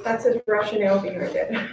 That's the rationale behind it.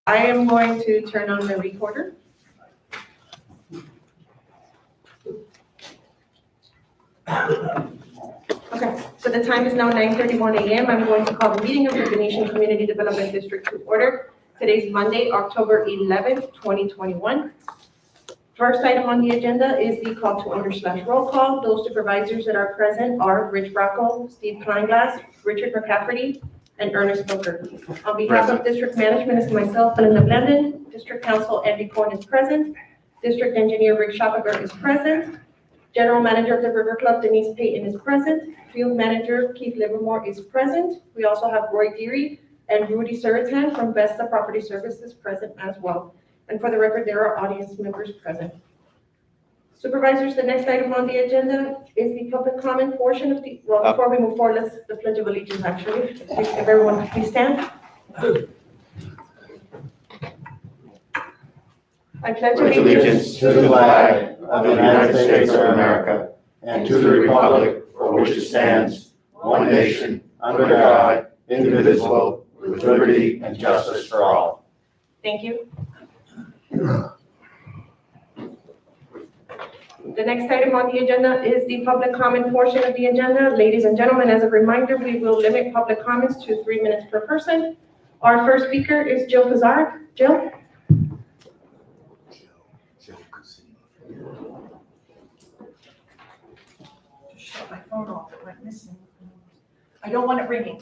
I am going to turn on the recorder. Okay, so the time is now 9:31 a.m. I'm going to call the meeting of the Renovation Community Development District to order. Today's Monday, October 11th, 2021. First item on the agenda is the call to order / roll call. Those supervisors that are present are Rich Bracco, Steve Kleinglass, Richard McCafferty, and Ernest Booker. On behalf of District Management, is myself, Linda Blenden. District Council, Andy Cohen is present. District Engineer, Rick Schoppeberg is present. General Manager of the River Club, Denise Payton is present. Field Manager, Keith Livermore is present. We also have Roy Deary and Rudy Suratan from Vesta Property Services present as well. And for the record, there are audience members present. Supervisors, the next item on the agenda is the public comment portion of the, well, before we move forward, let's the Pledge of Allegiance actually. If everyone could please stand. I pledge allegiance to the flag of the United States of America and to the republic for which it stands, one nation, under God, indivisible, with liberty and justice for all. Thank you. The next item on the agenda is the public comment portion of the agenda. Ladies and gentlemen, as a reminder, we will limit public comments to 3 minutes per person. Our first speaker is Jill Pizarro. Jill? Just shut my phone off, it went missing. I don't want it ringing.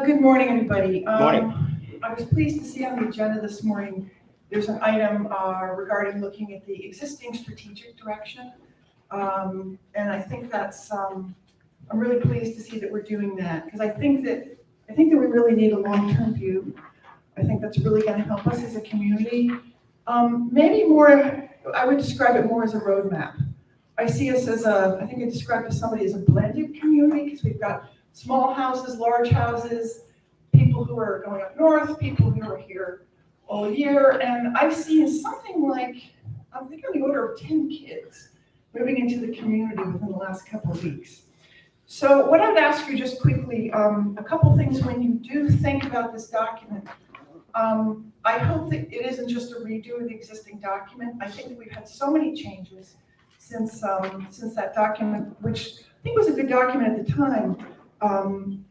Good morning, everybody. Morning. I was pleased to see on the agenda this morning, there's an item regarding looking at the existing strategic direction. And I think that's, I'm really pleased to see that we're doing that, because I think that we really need a long-term view. I think that's really going to help us as a community. Maybe more, I would describe it more as a roadmap. I see us as I think I described to somebody as a blended community, because we've got small houses, large houses, people who are going up north, people who are here all year, and I've seen something like, I think on the order of 10 kids moving into the community within the last couple of weeks. So what I'd ask you just quickly, a couple things when you do think about this document. I hope that it isn't just a redo of the existing document. I think that we've had so many changes since that document, which I think was a good document at the time,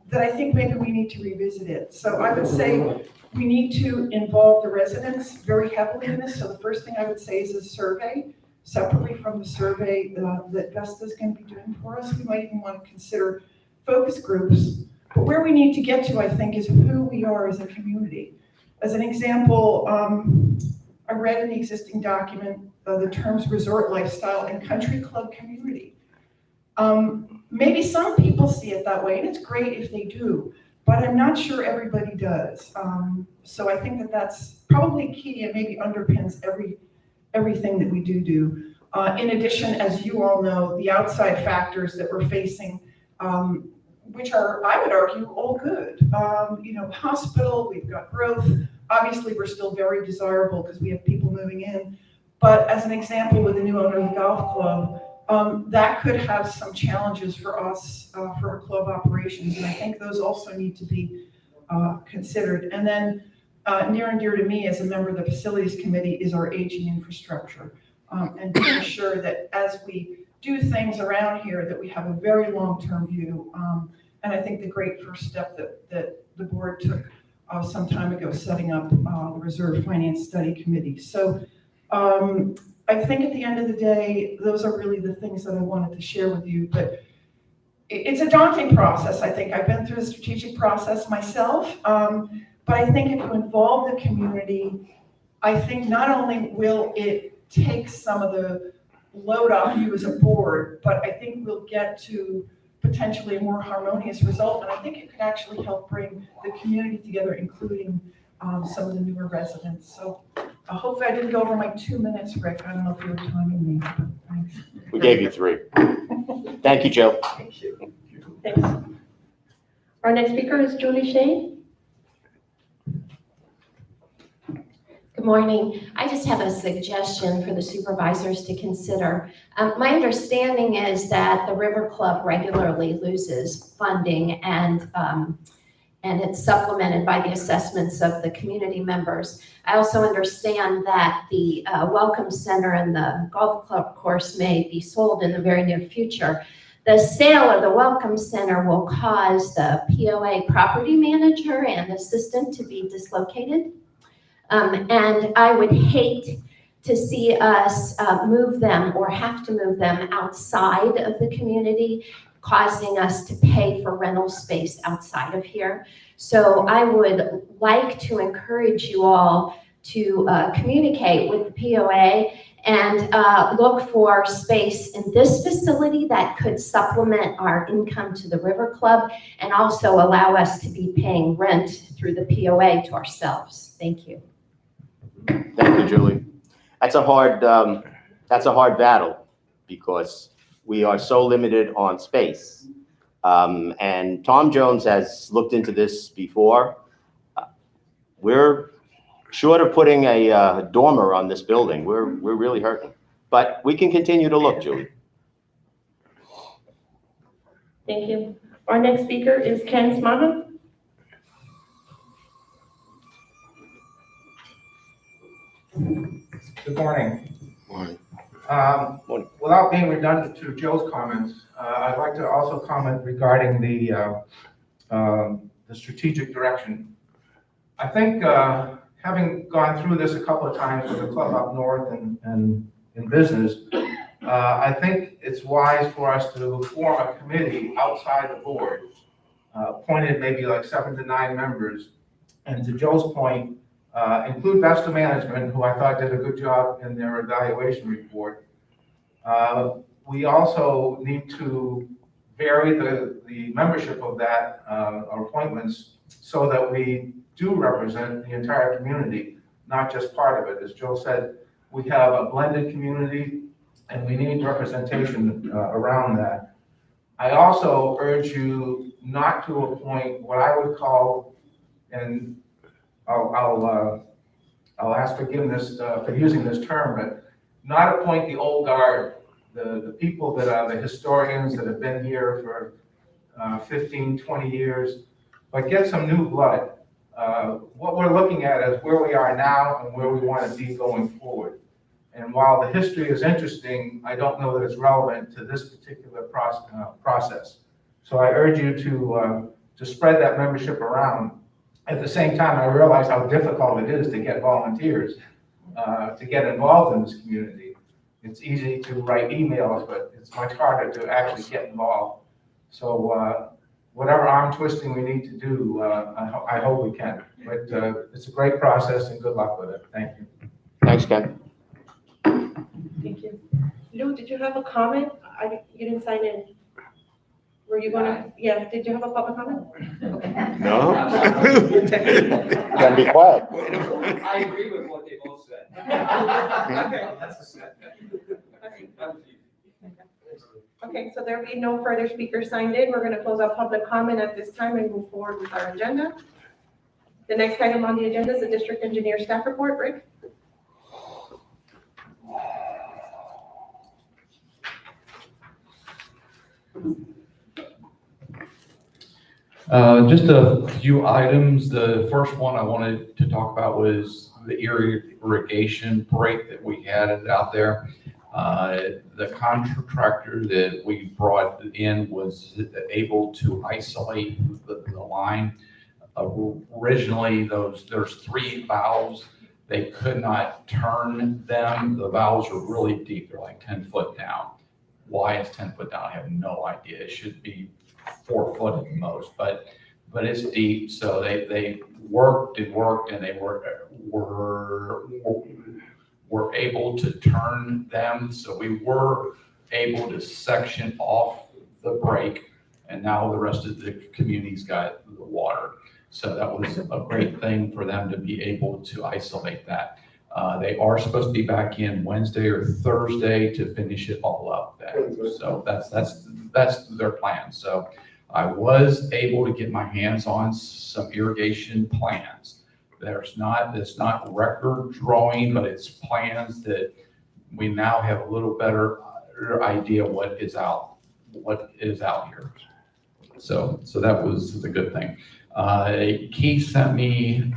that I think maybe we need to revisit it. So I would say we need to involve the residents very heavily in this. So the first thing I would say is a survey, separately from the survey that Vesta is going to be doing for us. We might even want to consider focus groups. But where we need to get to, I think, is who we are as a community. As an example, I read in the existing document the terms resort lifestyle and country club community. Maybe some people see it that way, and it's great if they do, but I'm not sure everybody does. So I think that that's probably key and maybe underpins everything that we do. In addition, as you all know, the outside factors that we're facing, which are, I would argue, all good. Hospital, we've got growth. Obviously, we're still very desirable because we have people moving in. But as an example, with the new owner of the golf club, that could have some challenges for us, for our club operations. And I think those also need to be considered. And then near and dear to me as a member of the facilities committee is our aging infrastructure. And being sure that as we do things around here, that we have a very long-term view. And I think the great first step that the board took some time ago, setting up the Reserve Finance Study Committee. So I think at the end of the day, those are really the things that I wanted to share with you. But it's a daunting process, I think. I've been through the strategic process myself. But I think if you involve the community, I think not only will it take some of the load off you as a board, but I think we'll get to potentially a more harmonious result. And I think it could actually help bring the community together, including some of the newer residents. So hopefully I didn't go over my 2 minutes, Rick. I don't know if you were timing me, but thanks. We gave you 3. Thank you, Joe. Thank you. Thanks. Our next speaker is Julie Shane. Good morning. I just have a suggestion for the supervisors to consider. My understanding is that the River Club regularly loses funding, and and it's supplemented by the assessments of the community members. I also understand that the Welcome Center and the golf club course may be sold in the very near future. The sale of the Welcome Center will cause the POA property manager and assistant to be dislocated. And I would hate to see us move them or have to move them outside of the community, causing us to pay for rental space outside of here. So I would like to encourage you all to communicate with the POA and look for space in this facility that could supplement our income to the River Club and also allow us to be paying rent through the POA to ourselves. Thank you. Thank you, Julie. That's a hard battle because we are so limited on space. And Tom Jones has looked into this before. We're short of putting a dormer on this building. We're really hurting, but we can continue to look, Julie. Thank you. Our next speaker is Ken Smaha. Good morning. Morning. Without being redundant to Joe's comments, I'd like to also comment regarding the strategic direction. I think having gone through this a couple of times with the club up north and in business, I think it's wise for us to form a committee outside the board, appointed maybe like 7 to 9 members. And to Joe's point, include Vesta Management, who I thought did a good job in their evaluation report. We also need to vary the membership of that, our appointments, so that we do represent the entire community, not just part of it. As Joe said, we have a blended community and we need representation around that. I also urge you not to appoint what I would call, and I'll ask forgiveness for using this term, but not appoint the old guard, the people that are the historians that have been here for 15, 20 years, but get some new blood. What we're looking at is where we are now and where we want to be going forward. And while the history is interesting, I don't know that it's relevant to this particular process. So I urge you to spread that membership around. At the same time, I realize how difficult it is to get volunteers to get involved in this community. It's easy to write emails, but it's much harder to actually get involved. So whatever arm twisting we need to do, I hope we can. But it's a great process and good luck with it. Thank you. Thanks, Ken. Thank you. Lou, did you have a comment? You didn't sign in. Were you gonna, yeah, did you have a public comment? Okay. No? Gotta be quiet. I agree with what they both said. That's a set. Okay, so there will be no further speakers signed in. We're going to close out public comment at this time and move forward with our agenda. The next item on the agenda is the district engineer staff report. Rick? Just a few items. The first one I wanted to talk about was the irrigation break that we had out there. The contractor that we brought in was able to isolate the line. Originally, there's 3 valves. They could not turn them. The valves are really deep. They're like 10 foot down. Why is 10 foot down? I have no idea. It should be 4 foot at the most, but it's deep. So they worked and they were able to turn them. So we were able to section off the break, and now the rest of the community's got the water. So that was a great thing for them to be able to isolate that. They are supposed to be back in Wednesday or Thursday to finish it all up. So that's their plan. So I was able to get my hands on some irrigation plans. It's not record drawing, but it's plans that we now have a little better idea what is out here. So that was the good thing. Keith sent me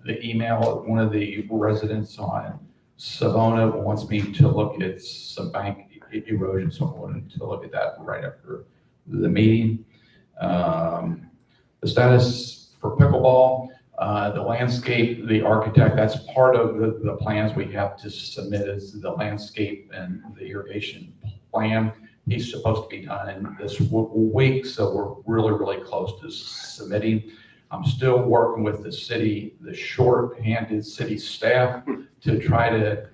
the email, one of the residents on Savona wants me to look at some bank erosion, so I wanted to look at that right after the meeting. The status for pickleball, the landscape, the architect, that's part of the plans we have to submit is the landscape and the irrigation plan. He's supposed to be done in this week, so we're really, really close to submitting. I'm still working with the city, the short-handed city staff to try to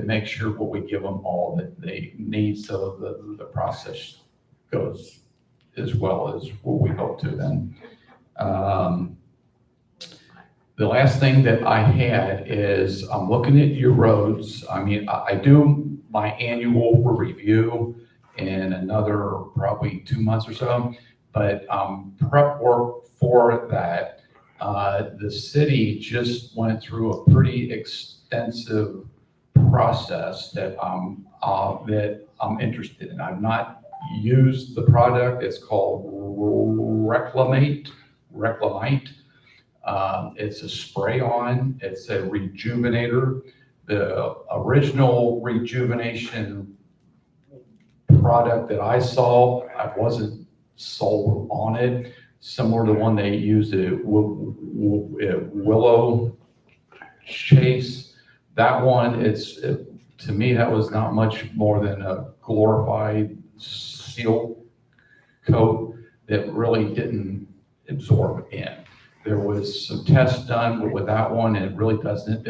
make sure what we give them all that they need so the process goes as well as what we hope to then. The last thing that I had is I'm looking at your roads. I mean, I do my annual review in another probably 2 months or so, but prep work for that. The city just went through a pretty extensive process that I'm interested in. I've not used the product. It's called Reclamite. It's a spray on. It's a rejuvenator. The original rejuvenation product that I saw, I wasn't sold on it. Similar to one they used at Willow Chase. That one, to me, that was not much more than a glorified seal coat that really didn't absorb in. There was some tests done with that one, and it really doesn't.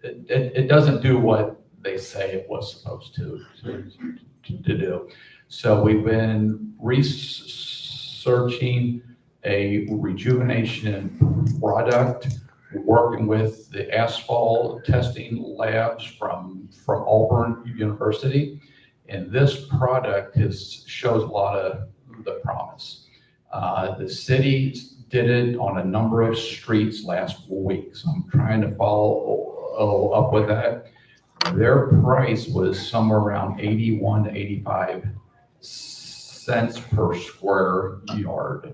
It doesn't do what they say it was supposed to do. So we've been researching a rejuvenation product, working with the asphalt testing labs from Auburn University, and this product shows a lot of the promise. The city did it on a number of streets last week, so I'm trying to follow up with that. Their price was somewhere around 81 to 85 cents per square yard.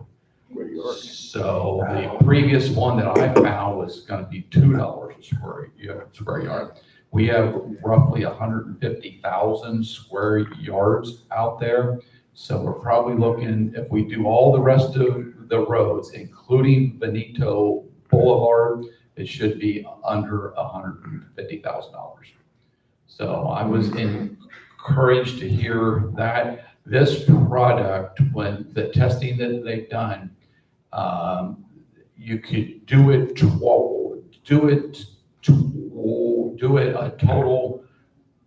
So the previous one that I found was going to be $2 a square yard. We have roughly 150,000 square yards out there. So we're probably looking, if we do all the rest of the roads, including Benito Boulevard, it should be under $150,000. So I was encouraged to hear that. This product, when the testing that they've done, you could do it a total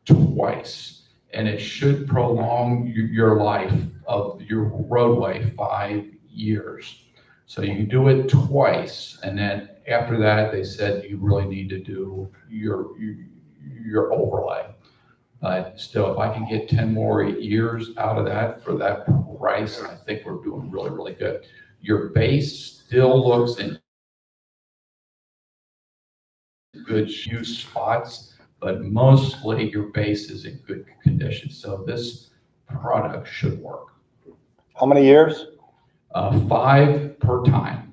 twice, and it should prolong your life of your roadway 5 years. So you can do it twice, and then after that, they said you really need to do your overlay. But still, if I can get 10 more years out of that for that price, I think we're doing really, really good. Your base still looks in good use spots, but mostly your base is in good condition. So this product should work. How many years? 5 per time.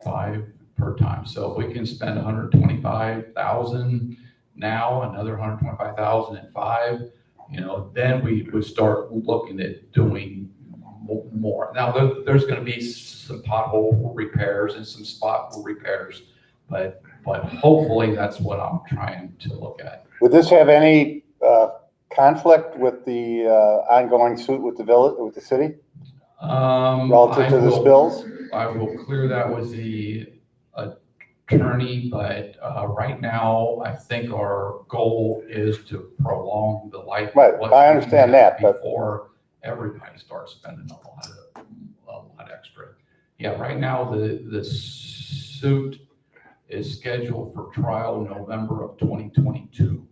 5 per time. So if we can spend 125,000 now, another 125,000 in 5, then we would start looking at doing more. Now there's going to be some pothole repairs and some spot repairs, but hopefully that's what I'm trying to look at. Would this have any conflict with the ongoing suit with the village, with the city, relative to the spills? I will clear that with the attorney, but right now I think our goal is to prolong the life. Right, I understand that, but before everybody starts spending a lot extra. Yeah, right now the suit is scheduled for trial November of 2022.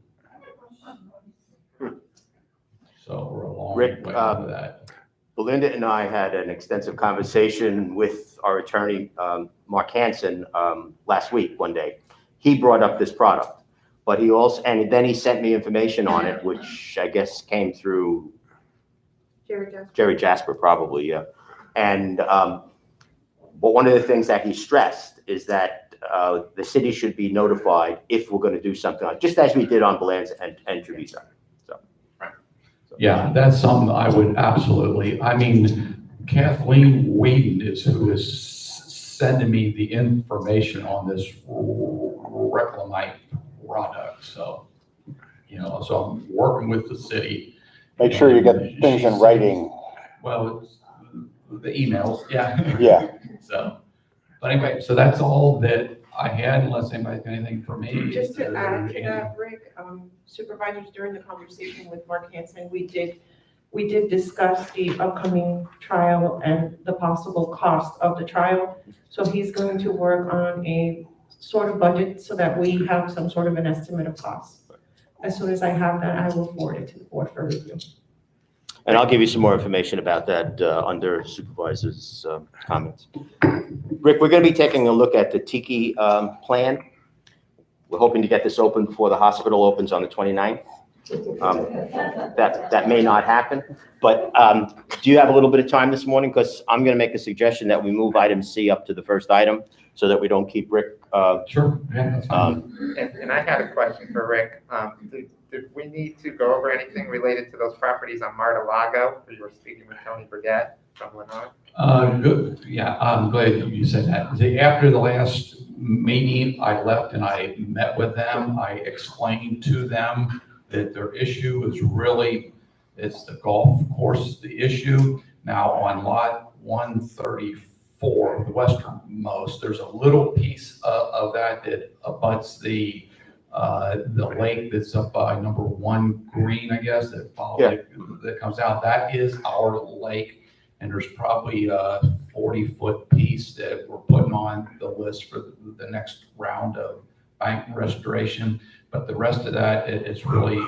So we're a long Rick, way into that. Belinda and I had an extensive conversation with our attorney, Mark Hansen, last week, one day. He brought up this product, but and then he sent me information on it, which I guess came through Jerry Jasper. Jerry Jasper, probably, yeah. And, but one of the things that he stressed is that the city should be notified if we're going to do something, just as we did on Bland's and Treviso. Yeah, that's something I would absolutely, I mean, Kathleen Whedon is who is sending me the information on this reclamite product, so, so I'm working with the city. Make sure you get things in writing. Well, it's the emails, yeah. Yeah. So, but anyway, so that's all that I had, unless anybody's got anything for me. Just to add to that, Rick, supervisors, during the conversation with Mark Hansen, we did discuss the upcoming trial and the possible cost of the trial. So he's going to work on a sort of budget so that we have some sort of an estimate of costs. As soon as I have that, I will forward it to the board for review. And I'll give you some more information about that under Supervisor's comments. Rick, we're going to be taking a look at the Tiki plan. We're hoping to get this open before the hospital opens on the 29th. That may not happen, but do you have a little bit of time this morning? Because I'm going to make a suggestion that we move item C up to the first item so that we don't keep Rick. Sure, yeah, that's fine. And I had a question for Rick. Did we need to go over anything related to those properties on Mar-a-Lago? You were speaking with Tony Burdett from Lennar. Good, yeah, I'm glad you said that. After the last meeting, I left and I met with them. I explained to them that their issue is really, it's the golf course, the issue. Now on lot 134, the westernmost, there's a little piece of that abuts the lake that's up by number 1 green, I guess, that that comes out. That is our lake. And there's probably a 40-foot piece that we're putting on the list for the next round of bank restoration. But the rest of that, it's really,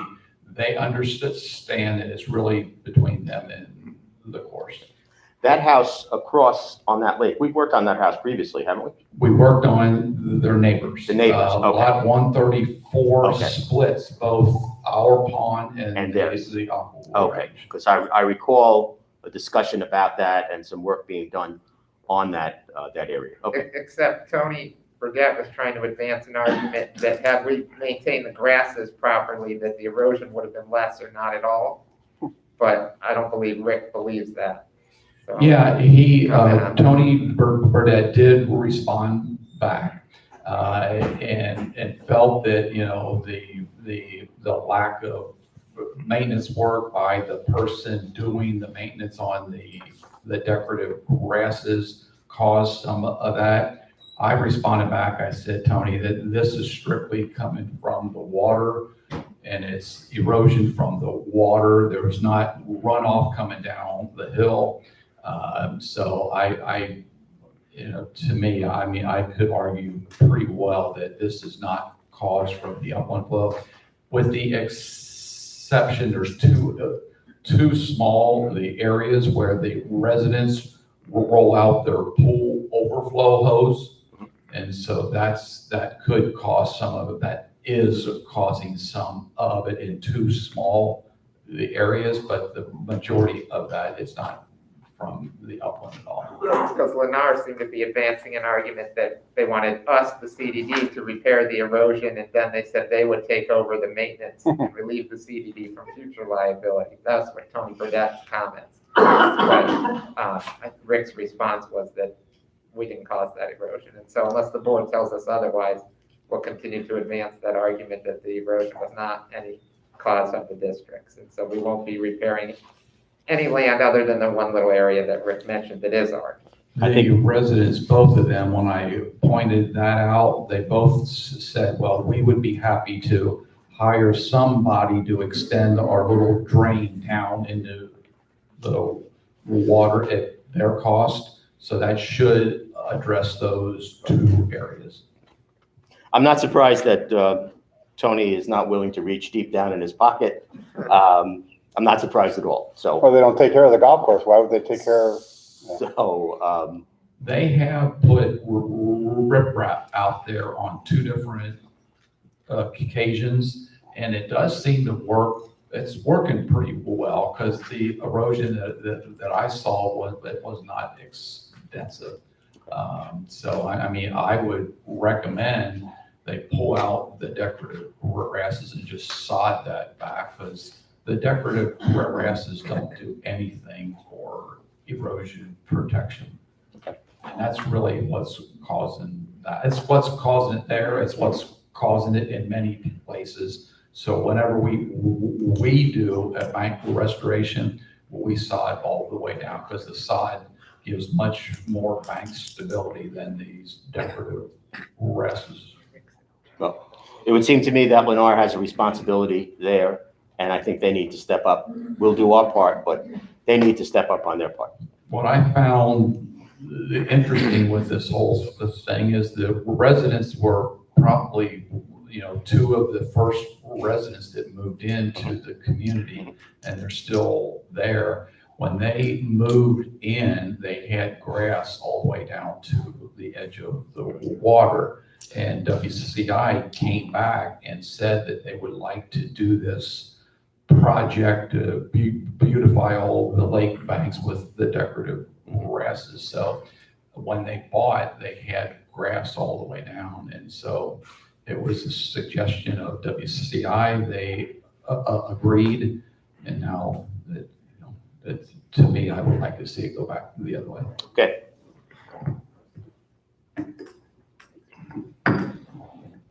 they understand that it's really between them and the course. That house across on that lake, we've worked on that house previously, haven't we? We worked on their neighbors. The neighbors, okay. Lot 134 Okay. splits both our pond and theirs. the Uncle. Okay, because I recall a discussion about that and some work being done on that area. Okay. Except Tony Burdett was trying to advance an argument that had we maintained the grasses properly, that the erosion would have been less or not at all. But I don't believe Rick believes that. So, Yeah, Tony Burdett did respond back and felt that, the lack of maintenance work by the person doing the maintenance on the decorative grasses caused some of that. I responded back, I said, Tony, that this is strictly coming from the water and it's erosion from the water. There was not runoff coming down the hill. So to me, I mean, I could argue pretty well that this is not caused from the upland flow. With the exception, there's two small, the areas where the residents will roll out their pool overflow hose. And so that could cause some of it. That is causing some of it in two small the areas, but the majority of that is not from the upland at all. because Lennar seemed to be advancing an argument that they wanted us, the CDD, to repair the erosion, and then they said they would take over the maintenance and relieve the CDD from future liability. That's what Tony Burdett's comments. But Rick's response was that we didn't cause that erosion. And so unless the board tells us otherwise, we'll continue to advance that argument that the erosion was not any cause of the districts. And so we won't be repairing any land other than the one little area that Rick mentioned that is ours. I think residents, both of them, when I pointed that out, they both said, well, we would be happy to hire somebody to extend our little drain down into the water at their cost. So that should address those two areas. I'm not surprised that Tony is not willing to reach deep down in his pocket. I'm not surprised at all. So, Well, they don't take care of the golf course. Why would they take care of? They have put riprap out there on two different occasions, and it does seem to work it's working pretty well because the erosion that I saw was not extensive. So I mean, I would recommend they pull out the decorative grasses and just sod that back, because the decorative grasses don't do anything for erosion protection. And that's really what's causing that. It's what's causing it there. It's what's causing it in many places. So whenever we do a bank restoration, we sod all the way down, because the sod gives much more bank stability than these decorative grasses. Well, it would seem to me that Lennar has a responsibility there, and I think they need to step up. We'll do our part, but they need to step up on their part. What I found interesting with this whole thing is the residents were probably, two of the first residents that moved into the community, and they're still there. When they moved in, they had grass all the way down to the edge of the water. And WCCI came back and said that they would like to do this project to beautify all the lake banks with the decorative grasses. So when they bought, they had grass all the way down. And so it was a suggestion of WCCI. They agreed. And now that, to me, I would like to see it go back the other way. Okay.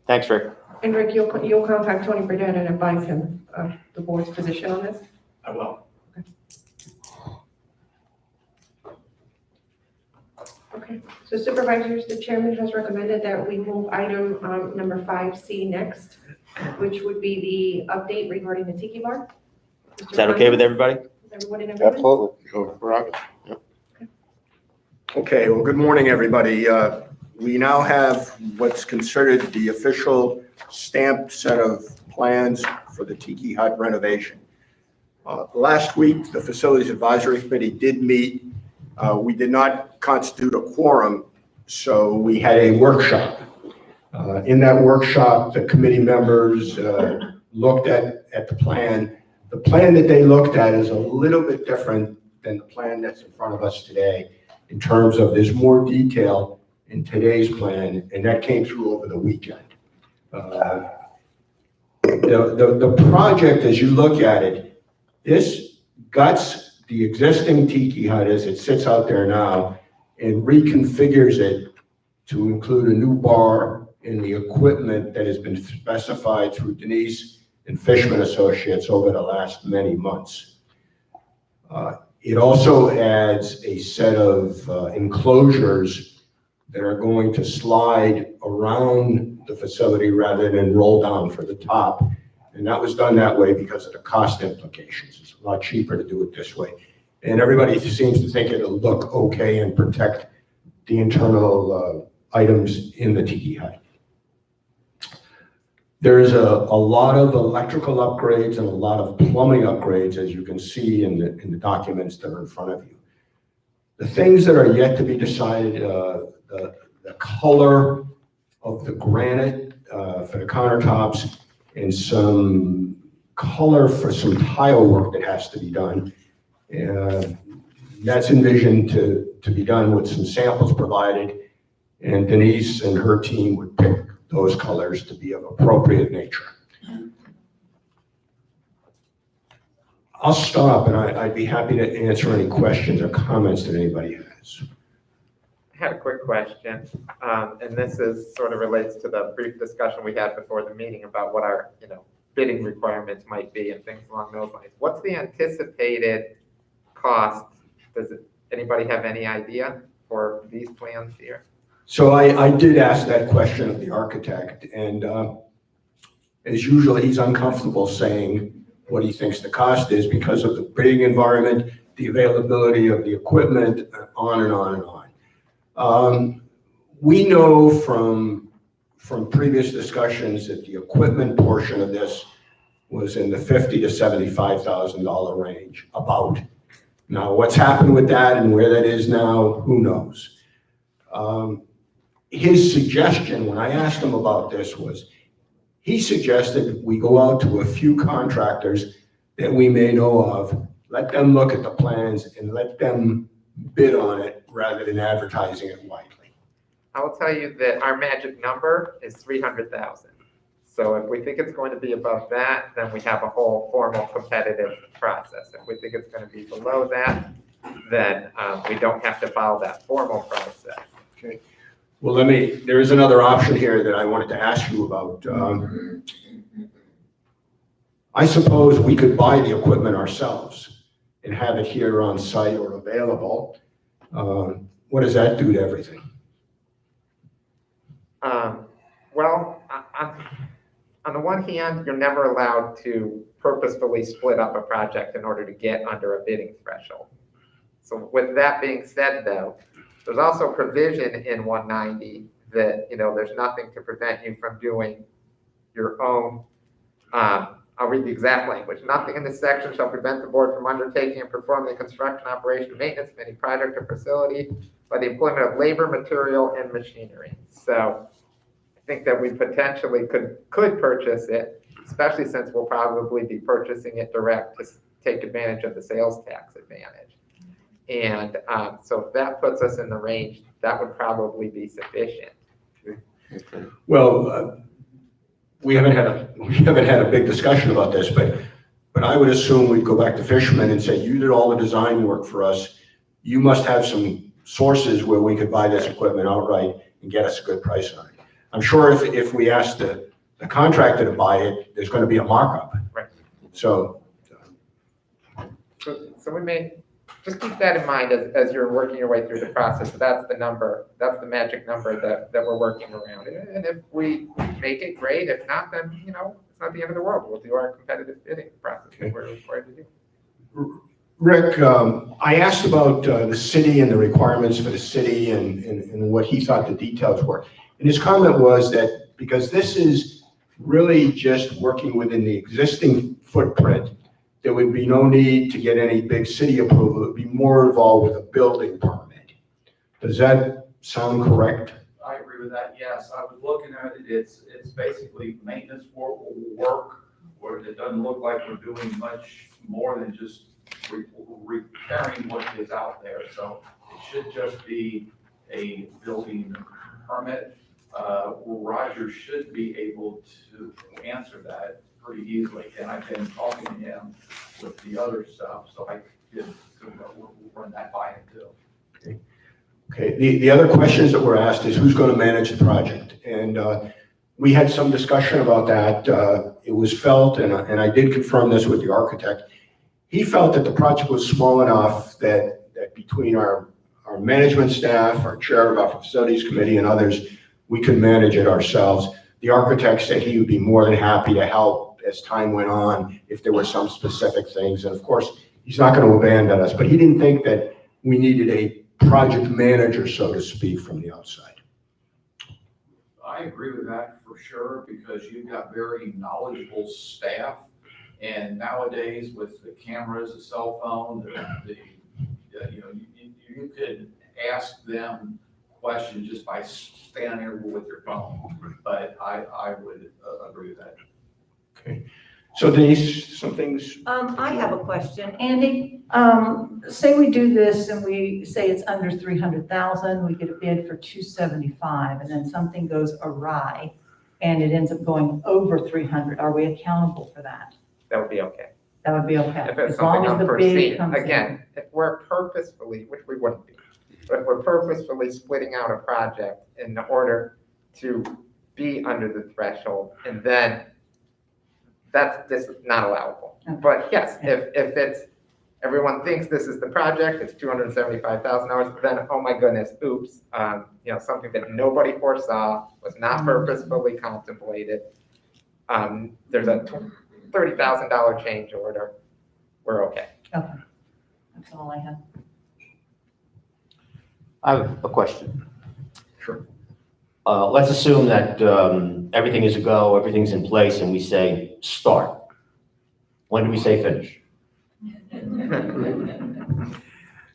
Thanks, Rick. And Rick, you'll contact Tony Burdett and advise him of the board's position on this? I will. Okay, so supervisors, the chairman has recommended that we move item number 5C next, which would be the update regarding the Tiki bar. Is that okay with everybody? Is everyone in agreement? Absolutely. Okay, well, good morning, everybody. We now have what's considered the official stamped set of plans for the Tiki Hut renovation. Last week, the Facilities Advisory Committee did meet. We did not constitute a quorum, so we had a workshop. In that workshop, the committee members looked at the plan. The plan that they looked at is a little bit different than the plan that's in front of us today, in terms of there's more detail in today's plan, and that came through over the weekend. The project, as you look at it, this guts the existing Tiki Hut as it sits out there now and reconfigures it to include a new bar and the equipment that has been specified through Denise and Fishman Associates over the last many months. It also adds a set of enclosures that are going to slide around the facility rather than roll down for the top. And that was done that way because of the cost implications. It's a lot cheaper to do it this way. And everybody seems to think it'll look okay and protect the internal items in the Tiki Hut. There's a lot of electrical upgrades and a lot of plumbing upgrades, as you can see in the documents that are in front of you. The things that are yet to be decided, the color of the granite for the countertops, and some color for some tile work that has to be done. That's envisioned to be done with some samples provided, and Denise and her team would pick those colors to be of appropriate nature. I'll stop, and I'd be happy to answer any questions or comments that anybody has. I had a quick question, and this is sort of relates to the brief discussion we had before the meeting about what our, bidding requirements might be and things along those lines. What's the anticipated cost? Anybody have any idea for these plans here? So I did ask that question of the architect, and as usual, he's uncomfortable saying what he thinks the cost is because of the bidding environment, the availability of the equipment, on and on and on. We know from previous discussions that the equipment portion of this was in the $50,000 to $75,000 range, about. Now, what's happened with that and where that is now, who knows? His suggestion, when I asked him about this, was he suggested we go out to a few contractors that we may know of, let them look at the plans and let them bid on it rather than advertising it widely. I will tell you that our magic number is 300,000. So if we think it's going to be above that, then we have a whole formal competitive process. If we think it's going to be below that, then we don't have to follow that formal process. Okay. Well, there is another option here that I wanted to ask you about. I suppose we could buy the equipment ourselves and have it here on site or available. What does that do to everything? Well, on the one hand, you're never allowed to purposefully split up a project in order to get under a bidding threshold. So with that being said, though, there's also provision in 190 that, there's nothing to prevent you from doing your own, I'll read the exact language. Nothing in this section shall prevent the board from undertaking and performing the construction, operation, and maintenance of any project or facility by the employment of labor, material, and machinery. So I think that we potentially could purchase it, especially since we'll probably be purchasing it direct to take advantage of the sales tax advantage. And so if that puts us in the range, that would probably be sufficient. Well, we haven't had a big discussion about this, but I would assume we'd go back to Fisherman and say, you did all the design work for us. You must have some sources where we could buy this equipment outright and get us a good price on it. I'm sure if we asked the contractor to buy it, there's going to be a markup. Right. So we may just keep that in mind as you're working your way through the process. So that's the number, that's the magic number that we're working around. And if we make it, great. If not, then, it's not the end of the world. We'll do our competitive bidding process that we're required to do. Rick, I asked about the city and the requirements for the city and what he thought the details were. And his comment was that because this is really just working within the existing footprint, there would be no need to get any big city approval. It would be more involved with a building permit. Does that sound correct? I agree with that, yes. I was looking at it, it's basically maintenance work where it doesn't look like we're doing much more than just repairing what is out there. So it should just be a building permit. Roger should be able to answer that pretty easily, and I've been talking to him with the other stuff, so I could run that by him too. Okay. The other questions that were asked is who's going to manage the project, and we had some discussion about that. It was felt, and I did confirm this with the architect. He felt that the project was small enough that between our management staff, our chair of our facilities committee, and others, we could manage it ourselves. The architect said he would be more than happy to help as time went on if there were some specific things. And of course, he's not going to abandon us, but he didn't think that we needed a project manager, so to speak, from the outside. I agree with that for sure, because you've got very knowledgeable staff. And nowadays with the cameras, the cell phone, you could ask them questions just by standing there with your phone. But I would agree with that. Okay. So Denise, some things? I have a question. Andy, say we do this and we say it's under 300,000, we get a bid for 275, and then something goes awry and it ends up going over 300. Are we accountable for that? That would be okay. That would be okay. If it's As long something as the bid unforeseen, comes in. again, if we're purposefully, which we wouldn't be, but if we're purposefully splitting out a project in order to be under the threshold, and then that's just not allowable. Okay. But yes, if it's, everyone thinks this is the project, it's $275,000, then, oh my goodness, oops, something that nobody foresaw, was not purposefully contemplated. There's a $30,000 change order, we're okay. Okay. That's all I have. I have a question. Sure. Let's assume that everything is a go, everything's in place, and we say start. When do we say finish?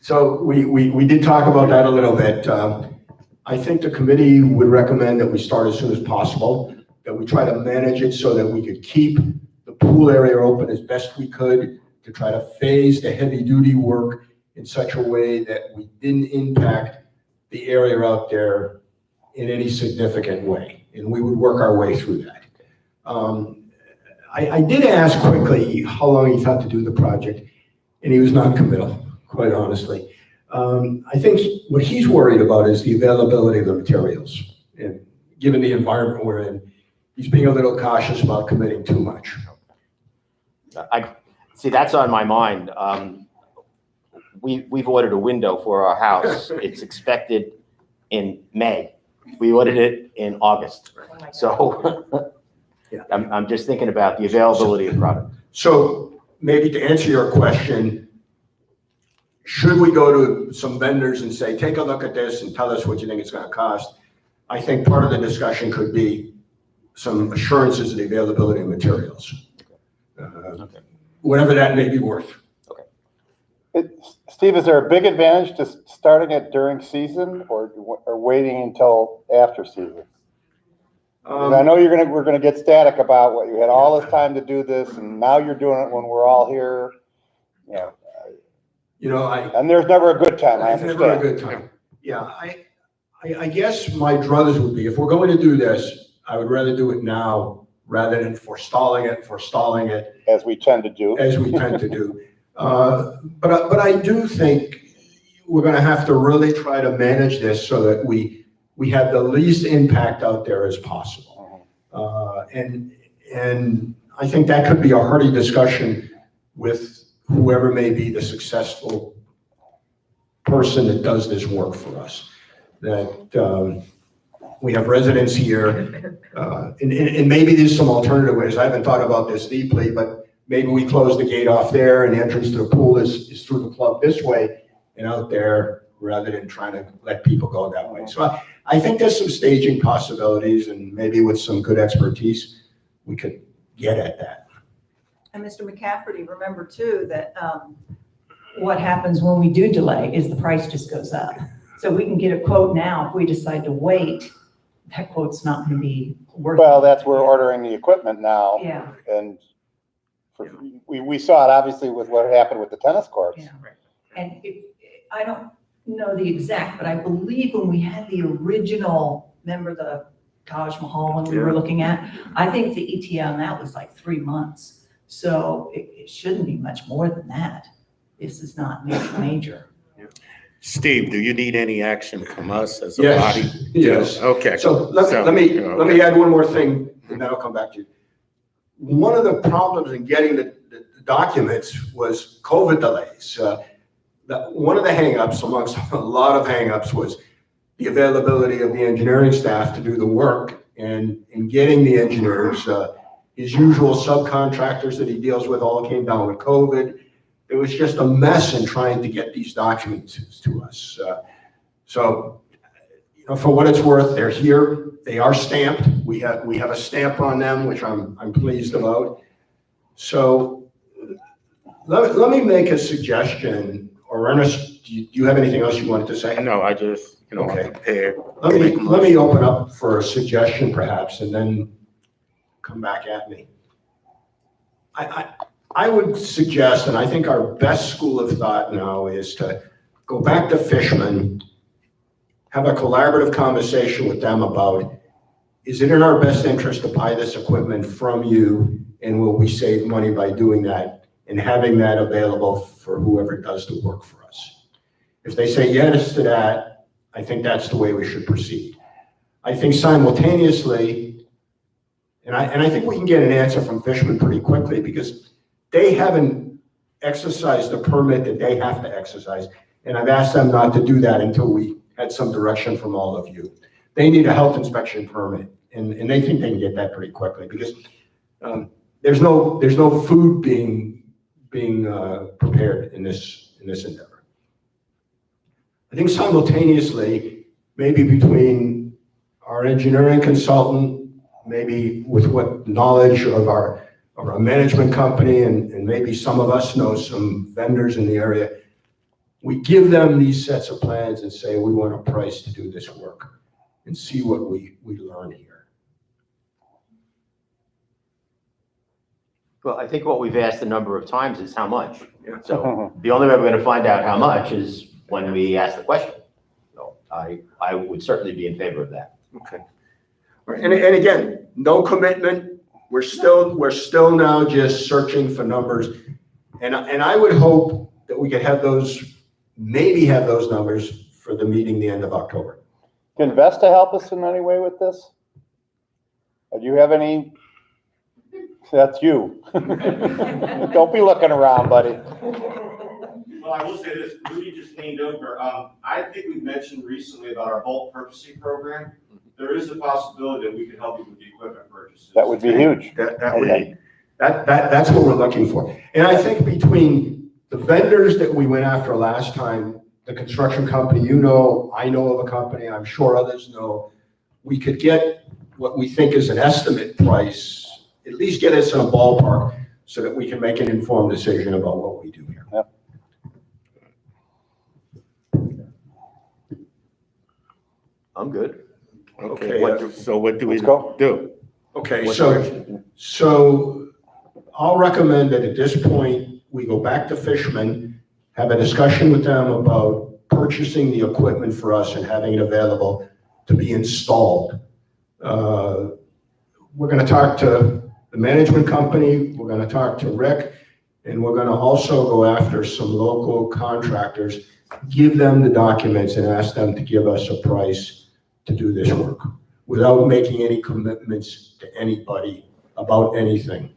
So we did talk about that a little bit. I think the committee would recommend that we start as soon as possible, that we try to manage it so that we could keep the pool area open as best we could to try to phase the heavy-duty work in such a way that we didn't impact the area out there in any significant way, and we would work our way through that. I did ask quickly how long he thought to do the project, and he was non-committal, quite honestly. I think what he's worried about is the availability of the materials, and given the environment we're in, he's being a little cautious about committing too much. See, that's on my mind. We've ordered a window for our house. It's expected in May. We ordered it in August. So I'm just thinking about the availability of product. So maybe to answer your question, should we go to some vendors and say, take a look at this and tell us what you think it's going to cost? I think part of the discussion could be some assurances of the availability of materials. Whatever that may be worth. Steve, is there a big advantage to starting it during season or waiting until after season? I know we're gonna get static about what you had all this time to do this, and now you're doing it when we're all here. And there's never a good time. I understand. Never a good time. Yeah, I guess my druthers would be, if we're going to do this, I would rather do it now rather than forestalling it. As we tend to do. But I do think we're going to have to really try to manage this so that we have the least impact out there as possible. And I think that could be a hearty discussion with whoever may be the successful person that does this work for us. That we have residents here, and maybe there's some alternative ways. I haven't thought about this deeply, but maybe we close the gate off there and the entrance to the pool is through the club this way and out there, rather than trying to let people go that way. So I think there's some staging possibilities, and maybe with some good expertise, we could get at that. And Mr. McCafferty, remember too, that what happens when we do delay is the price just goes up. So we can get a quote now. If we decide to wait, that quote's not going to be worth it. Well, that's, we're ordering the equipment now. Yeah. And we saw it obviously with what happened with the tennis courts. Yeah. And I don't know the exact, but I believe when we had the original, remember the Taj Mahal when we were looking at, I think the ETA on that was like 3 months. So it shouldn't be much more than that. This is not major. Steve, do you need any action from us as a Yes, body? yes. Okay. So let me add one more thing, and then I'll come back to you. One of the problems in getting the documents was COVID delays. One of the hangups, amongst a lot of hangups, was the availability of the engineering staff to do the work, and in getting the engineers, his usual subcontractors that he deals with all came down with COVID. It was just a mess in trying to get these documents to us. So, for what it's worth, they're here. They are stamped. We have a stamp on them, which I'm pleased about. So, let me make a suggestion. Or Ernest, do you have anything else you wanted to say? No, I just, Okay. prepared. Let me open up for a suggestion, perhaps, and then come back at me. I would suggest, and I think our best school of thought now is to go back to Fishman, have a collaborative conversation with them about, is it in our best interest to buy this equipment from you, and will we save money by doing that and having that available for whoever does the work for us? If they say yes to that, I think that's the way we should proceed. I think simultaneously, and I think we can get an answer from Fishman pretty quickly, because they haven't exercised the permit that they have to exercise. And I've asked them not to do that until we had some direction from all of you. They need a health inspection permit, and they think they can get that pretty quickly, because there's no food being prepared in this endeavor. I think simultaneously, maybe between our engineering consultant, maybe with what knowledge of our management company, and maybe some of us know some vendors in the area, we give them these sets of plans and say, we want a price to do this work, and see what we learn here. Well, I think what we've asked a number of times is how much. Yeah. So the only way we're gonna find out how much is when we ask the question. So I would certainly be in favor of that. Okay. All right, and again, no commitment. We're still now just searching for numbers. And I would hope that we could have maybe have those numbers for the meeting the end of October. Can Vesta help us in any way with this? Or do you have any? That's you. Don't be looking around, buddy. Well, I will say this, Rudy just leaned over. I think we mentioned recently about our bulk purchasing program. There is a possibility that we could help you with the equipment purchases. That would be huge. That's what we're looking for. And I think between the vendors that we went after last time, the construction company, I know of a company, I'm sure others know, we could get what we think is an estimate price, at least get us in a ballpark so that we can make an informed decision about what we do here. Yep. I'm good. Okay, So what do we Let's go. do? Okay, What so I'll recommend that at this point, we go back to Fishman, have a discussion with them about purchasing the equipment for us and having it available to be installed. We're gonna talk to the management company, we're gonna talk to Rick, and we're gonna also go after some local contractors, give them the documents and ask them to give us a price to do this work without making any commitments to anybody about anything.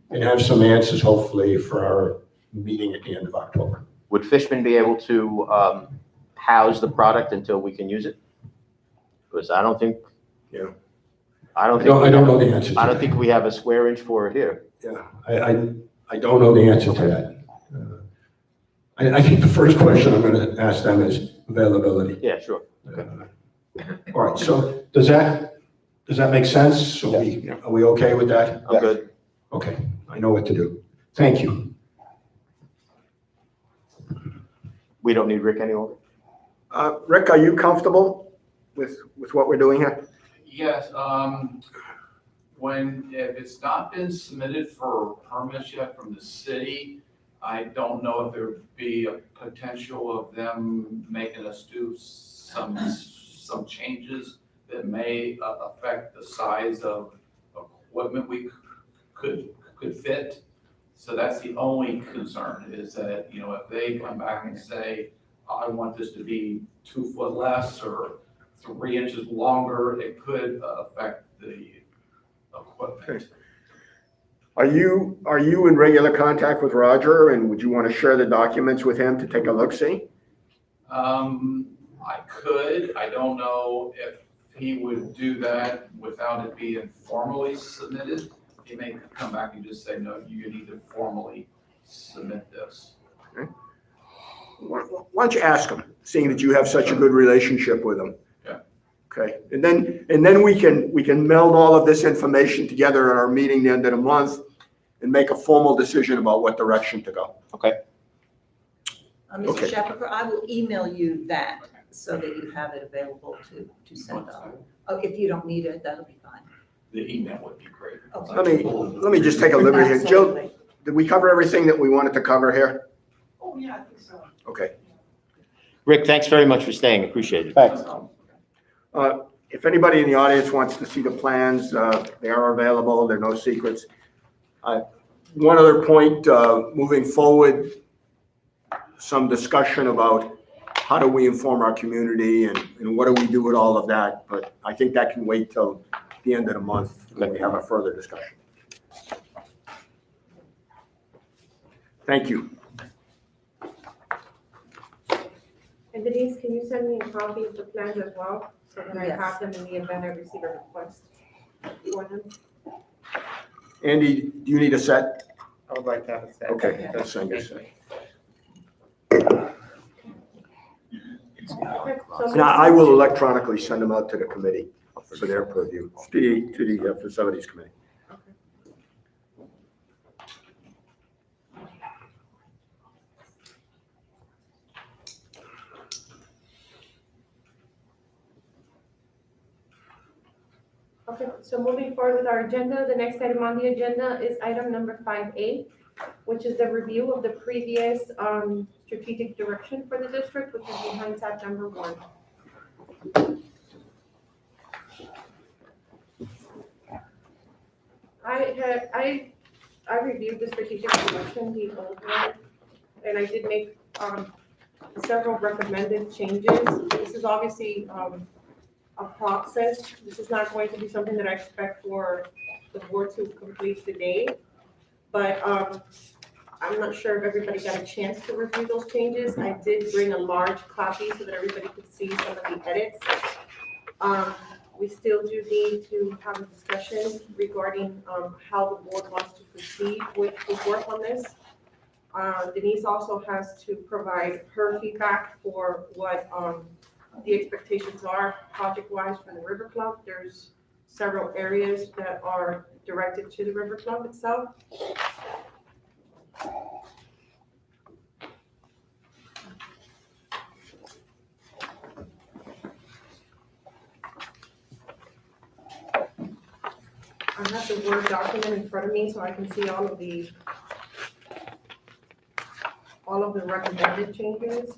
And have some answers hopefully for our meeting at the end of October. Would Fishman be able to house the product until we can use it? Because I don't think. Yeah. I don't I think. don't know the answer to I don't that. think we have a square inch for it here. Yeah, I don't know the answer to that. I think the first question I'm gonna ask them is availability. Yeah, sure. All right, so does that make sense? So are we okay with that? I'm good. Okay, I know what to do. Thank you. We don't need Rick any longer? Rick, are you comfortable with what we're doing here? Yes, if it's not been submitted for permits yet from the city, I don't know if there would be a potential of them making us do some changes that may affect the size of equipment we could fit. So that's the only concern, is that, if they come back and say, I want this to be 2 foot less or 3 inches longer, it could affect the equipment. Are you in regular contact with Roger, and would you want to share the documents with him to take a look-see? I could, I don't know if he would do that without it being formally submitted. He may come back and just say, no, you need to formally submit this. Okay. Why don't you ask him, seeing that you have such a good relationship with him? Yeah. Okay, and then we can meld all of this information together at our meeting the end of the month and make a formal decision about what direction to go. Okay. Okay. Mr. Shepherd, I will email you that so that you have it available to send on. Oh, if you don't need it, that'll be fine. The email would be great. Okay. Let me just take a liberty here. Jill, Absolutely. did we cover everything that we wanted to cover here? Oh, yeah, I think so. Okay. Rick, thanks very much for staying. Appreciate it. Thanks. If anybody in the audience wants to see the plans, they are available. They're no secrets. One other point, moving forward, some discussion about how do we inform our community and what do we do with all of that? But I think that can wait till the end of the month when we have a further discussion. Thank you. And Denise, can you send me a copy of the plans as well, so that I Yes. have them in the event I receive a request for them? Andy, do you need a set? I would like to have a set. Okay, let's send you a set. Okay, so- Now, I will electronically send them out to the committee for their purview, to the facilities committee. Okay, so moving forward with our agenda, the next item on the agenda is item number 5A, which is the review of the previous strategic direction for the district, which is behind tab number 1. I reviewed the strategic direction, the old one, and I did make several recommended changes. This is obviously a process. This is not going to be something that I expect for the board to complete today. But I'm not sure if everybody got a chance to review those changes. I did bring a large copy so that everybody could see some of the edits. We still do need to have a discussion regarding how the board wants to proceed with the work on this. Denise also has to provide her feedback for what the expectations are project-wise for the River Club. There's several areas that are directed to the River Club itself. I have the Word document in front of me so I can see all of the recommended changes.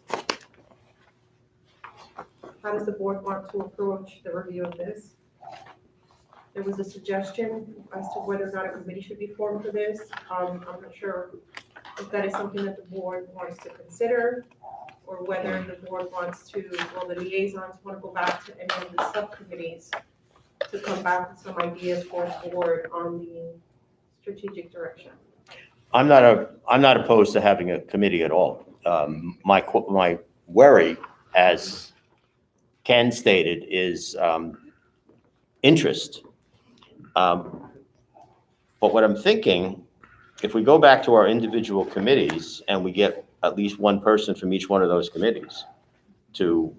How does the board want to approach the review of this? There was a suggestion as to whether or not a committee should be formed for this. I'm not sure if that is something that the board wants to consider, or whether the board wants to, well, the liaisons want to go back to any of the subcommittees to come back with some ideas for the board on the strategic direction. I'm not opposed to having a committee at all. My worry, as Ken stated, is interest. But what I'm thinking, if we go back to our individual committees and we get at least one person from each one of those committees to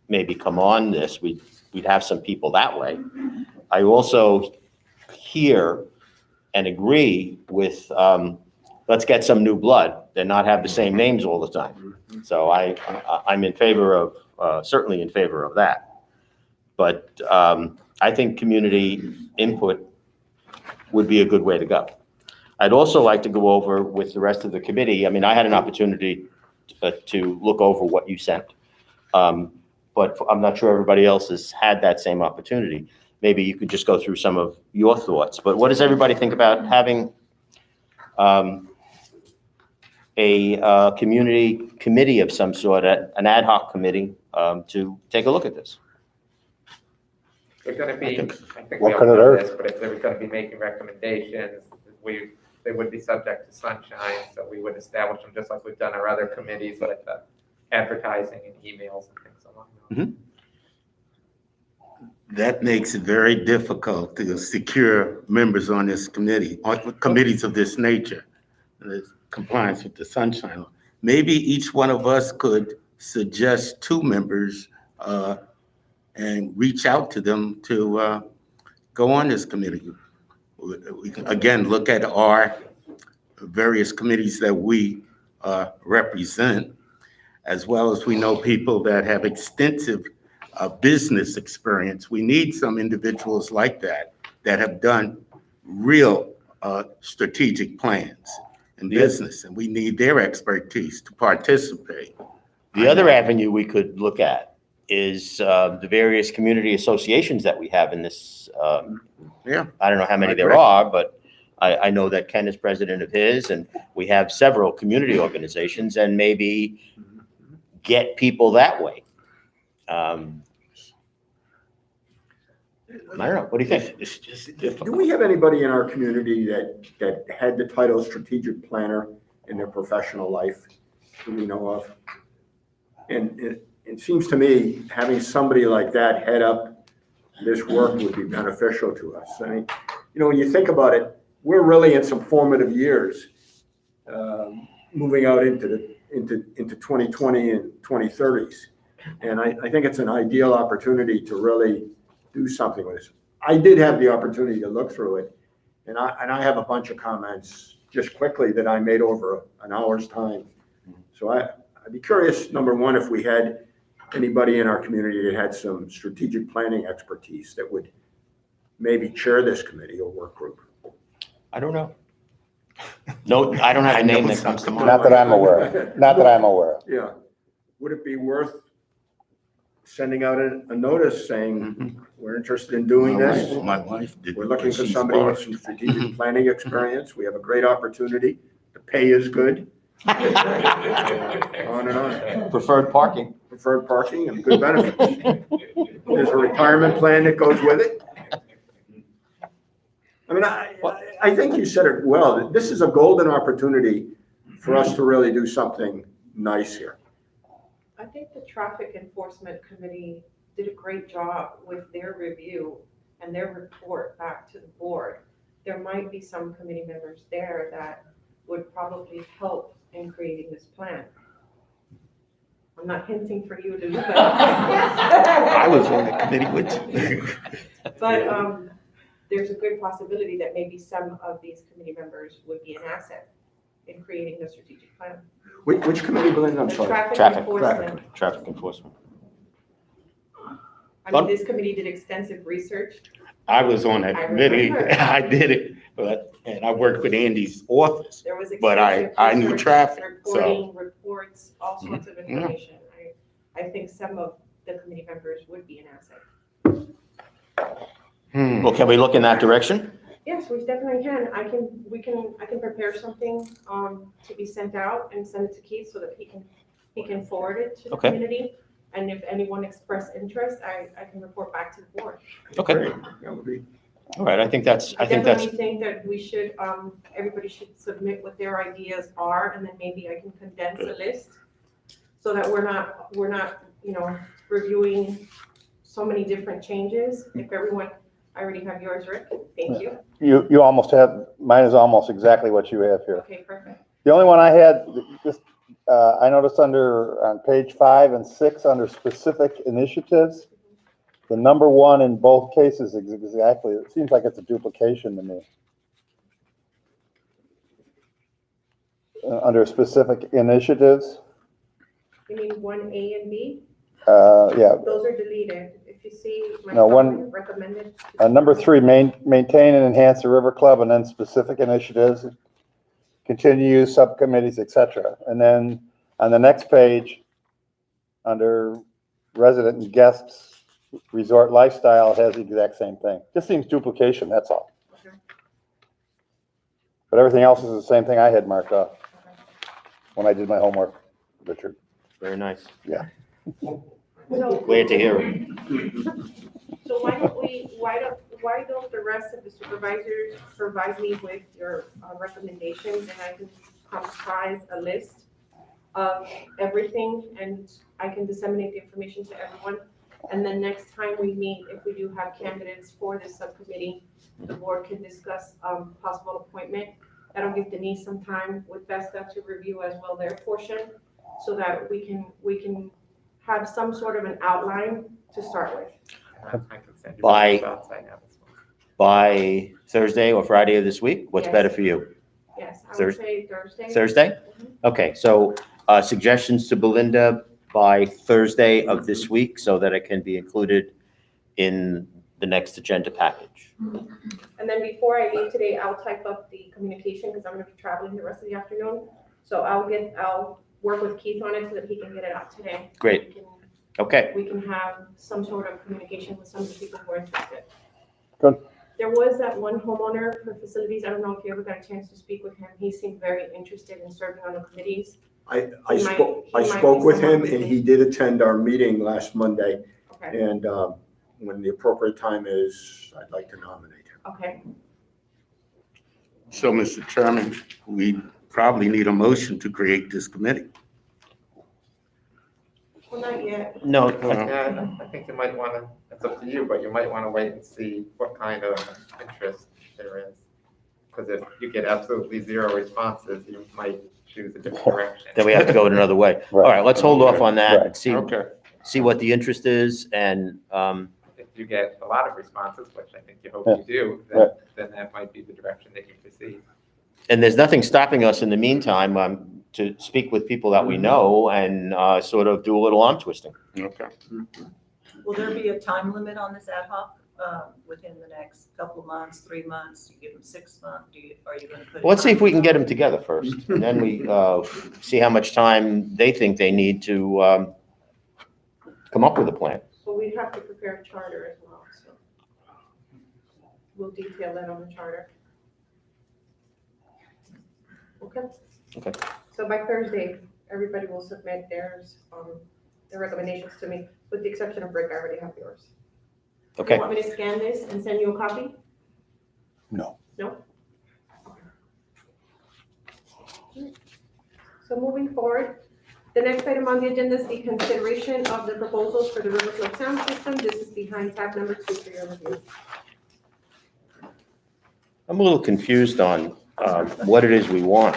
maybe come on this, we'd have some people that way. I also hear and agree with, let's get some new blood and not have the same names all the time. So I'm in favor of, certainly in favor of that. But I think community input would be a good way to go. I'd also like to go over with the rest of the committee. I mean, I had an opportunity to look over what you sent. But I'm not sure everybody else has had that same opportunity. Maybe you could just go through some of your thoughts. But what does everybody think about having a community committee of some sort, an ad hoc committee, to take a look at this? They're gonna be, I think we What all kind of know art? this, but if they were gonna be making recommendations, they would be subject to sunshine, so we would establish them just like we've done our other committees with advertising and emails and things along those. Mm-hmm. That makes it very difficult to secure members on this committee, on committees of this nature, the compliance with the sunshine law. Maybe each one of us could suggest 2 members and reach out to them to go on this committee. We can, again, look at our various committees that we represent, as well as we know people that have extensive business experience. We need some individuals like that have done real strategic plans in business, and we need their expertise to participate. The other avenue we could look at is the various community associations that we have in this. Yeah. I don't know how many I there agree. are, but I know that Ken is president of his, and we have several community organizations, and maybe get people that way. I don't know. What do you think? It's just Do difficult. we have anybody in our community that had the title strategic planner in their professional life that we know of? And it seems to me, having somebody like that head up this work would be beneficial to us. I mean, when you think about it, we're really in some formative years, moving out into 2020 and 2030s. And I think it's an ideal opportunity to really do something with this. I did have the opportunity to look through it, and I have a bunch of comments just quickly that I made over an hour's time. So I'd be curious, number one, if we had anybody in our community that had some strategic planning expertise that would maybe chair this committee or work group? I don't know. No, I don't have a name that comes to mind. Not that I'm aware of. Not that I'm aware of. Yeah. Would it be worth sending out a notice saying, Mhm. we're interested in doing this? My wife did. We're looking for She's somebody with smart. some strategic planning experience. We have a great opportunity. The pay is good. On and on. Preferred parking. Preferred parking and good benefits. There's a retirement plan that goes with it. I mean, I think you said it well. This is a golden opportunity for us to really do something nice here. I think the traffic enforcement committee did a great job with their review and their report back to the board. There might be some committee members there that would probably help in creating this plan. I'm not hinting for you to do that. I was on the committee with you. But there's a good possibility that maybe some of these committee members would be an asset in creating the strategic plan. Which committee, Belinda? I'm The sorry. traffic enforcement. Traffic enforcement. I mean, this committee did extensive research. I was on that I committee. remember. I did it, and I worked with Andy's office. There was But extensive I knew research, traffic, so. reporting, reports, all sorts of Yeah. information. I think some of the committee members would be an asset. Well, can we look in that direction? Yes, we definitely can. I can prepare something, to be sent out and send it to Keith so that he can forward it to the Okay. community. And if anyone express interest, I can report back to the board. Okay, Great. That would be. all right, I think that's, I definitely think that we should, everybody should submit what their ideas are, and then maybe I can condense a list so that we're not, reviewing so many different changes. If everyone, I already have yours, Rick. Thank you. You almost have, mine is almost exactly what you have here. Okay, perfect. The only one I had, just, I noticed on page 5 and 6, under specific initiatives, the number 1 in both cases is exactly, it seems like it's a duplication to me. Under specific initiatives, You mean 1A and B? yeah. Those are deleted. If you see my No, comment, recommended. Number 3, maintain and enhance the River Club, and then specific initiatives, continue to use subcommittees, et cetera. And then on the next page, under resident and guests, resort lifestyle, has the exact same thing. Just seems duplication, that's all. Okay. But everything else is the same thing I had marked off when I did my homework, Richard. very nice. Yeah. So, Glad to hear it. so why don't the rest of the supervisors provide me with your recommendations, and I can comprise a list of everything, and I can disseminate the information to everyone. And then next time we meet, if we do have candidates for this subcommittee, the board can discuss possible appointment. That'll give Denise some time with Vesta to review as well their portion, so that we can have some sort of an outline to start with. I can send you By- the shots I have as well. By Thursday or Friday of this week? What's Yes. better for you? Yes, I would Thurs- say Thursday. Thursday? Okay, so suggestions to Belinda by Thursday of this week so that it can be included in the next agenda package. And then before I leave today, I'll type up the communication, because I'm gonna be traveling the rest of the afternoon. So I'll work with Keith on it so that he can get it out today. Great. We can- Okay, We can have some sort of communication with some of the people who are interested. Good. There was that one homeowner for facilities, I don't know if you ever got a chance to speak with him. He seemed very interested in serving on the committees. I He might- spoke, he I might spoke be with him someone- and he did attend our meeting last Monday. Okay, And when the appropriate time is, I'd like to nominate him. okay. So, Mr. Chairman, we probably need a motion to create this committee. Well, not yet. no, Yeah, I think you might want to, it's up to you, but you might want to wait and see what kind of interest there is. Because if you get absolutely 0 responses, you might choose a different direction. then we have to go it another way. All right, let's hold off on that and see what the interest is, and, If you get a lot of responses, which I think you hope Yeah. you do, Right. then that might be the direction that you proceed. and there's nothing stopping us in the meantime to speak with people that we know and sort of do a little arm twisting. Okay. Will there be a time limit on this ad hoc? within the next couple of months, 3 months? You give them 6 months? Are you going to put? Well, let's see if we can get them together first, and then we see how much time they think they need to come up with a plan. So we'd have to prepare a charter as well, so we'll detail that on the charter. Okay? Okay. So by Thursday, everybody will submit their recommendations to me, with the exception of Rick, I already have yours. Okay. You want me to scan this and send you a copy? No. No? So moving forward, the next item on the agenda is the consideration of the proposals for the Riverflow sound system. This is behind tab number 2 for your review. I'm a little confused on what it is we want,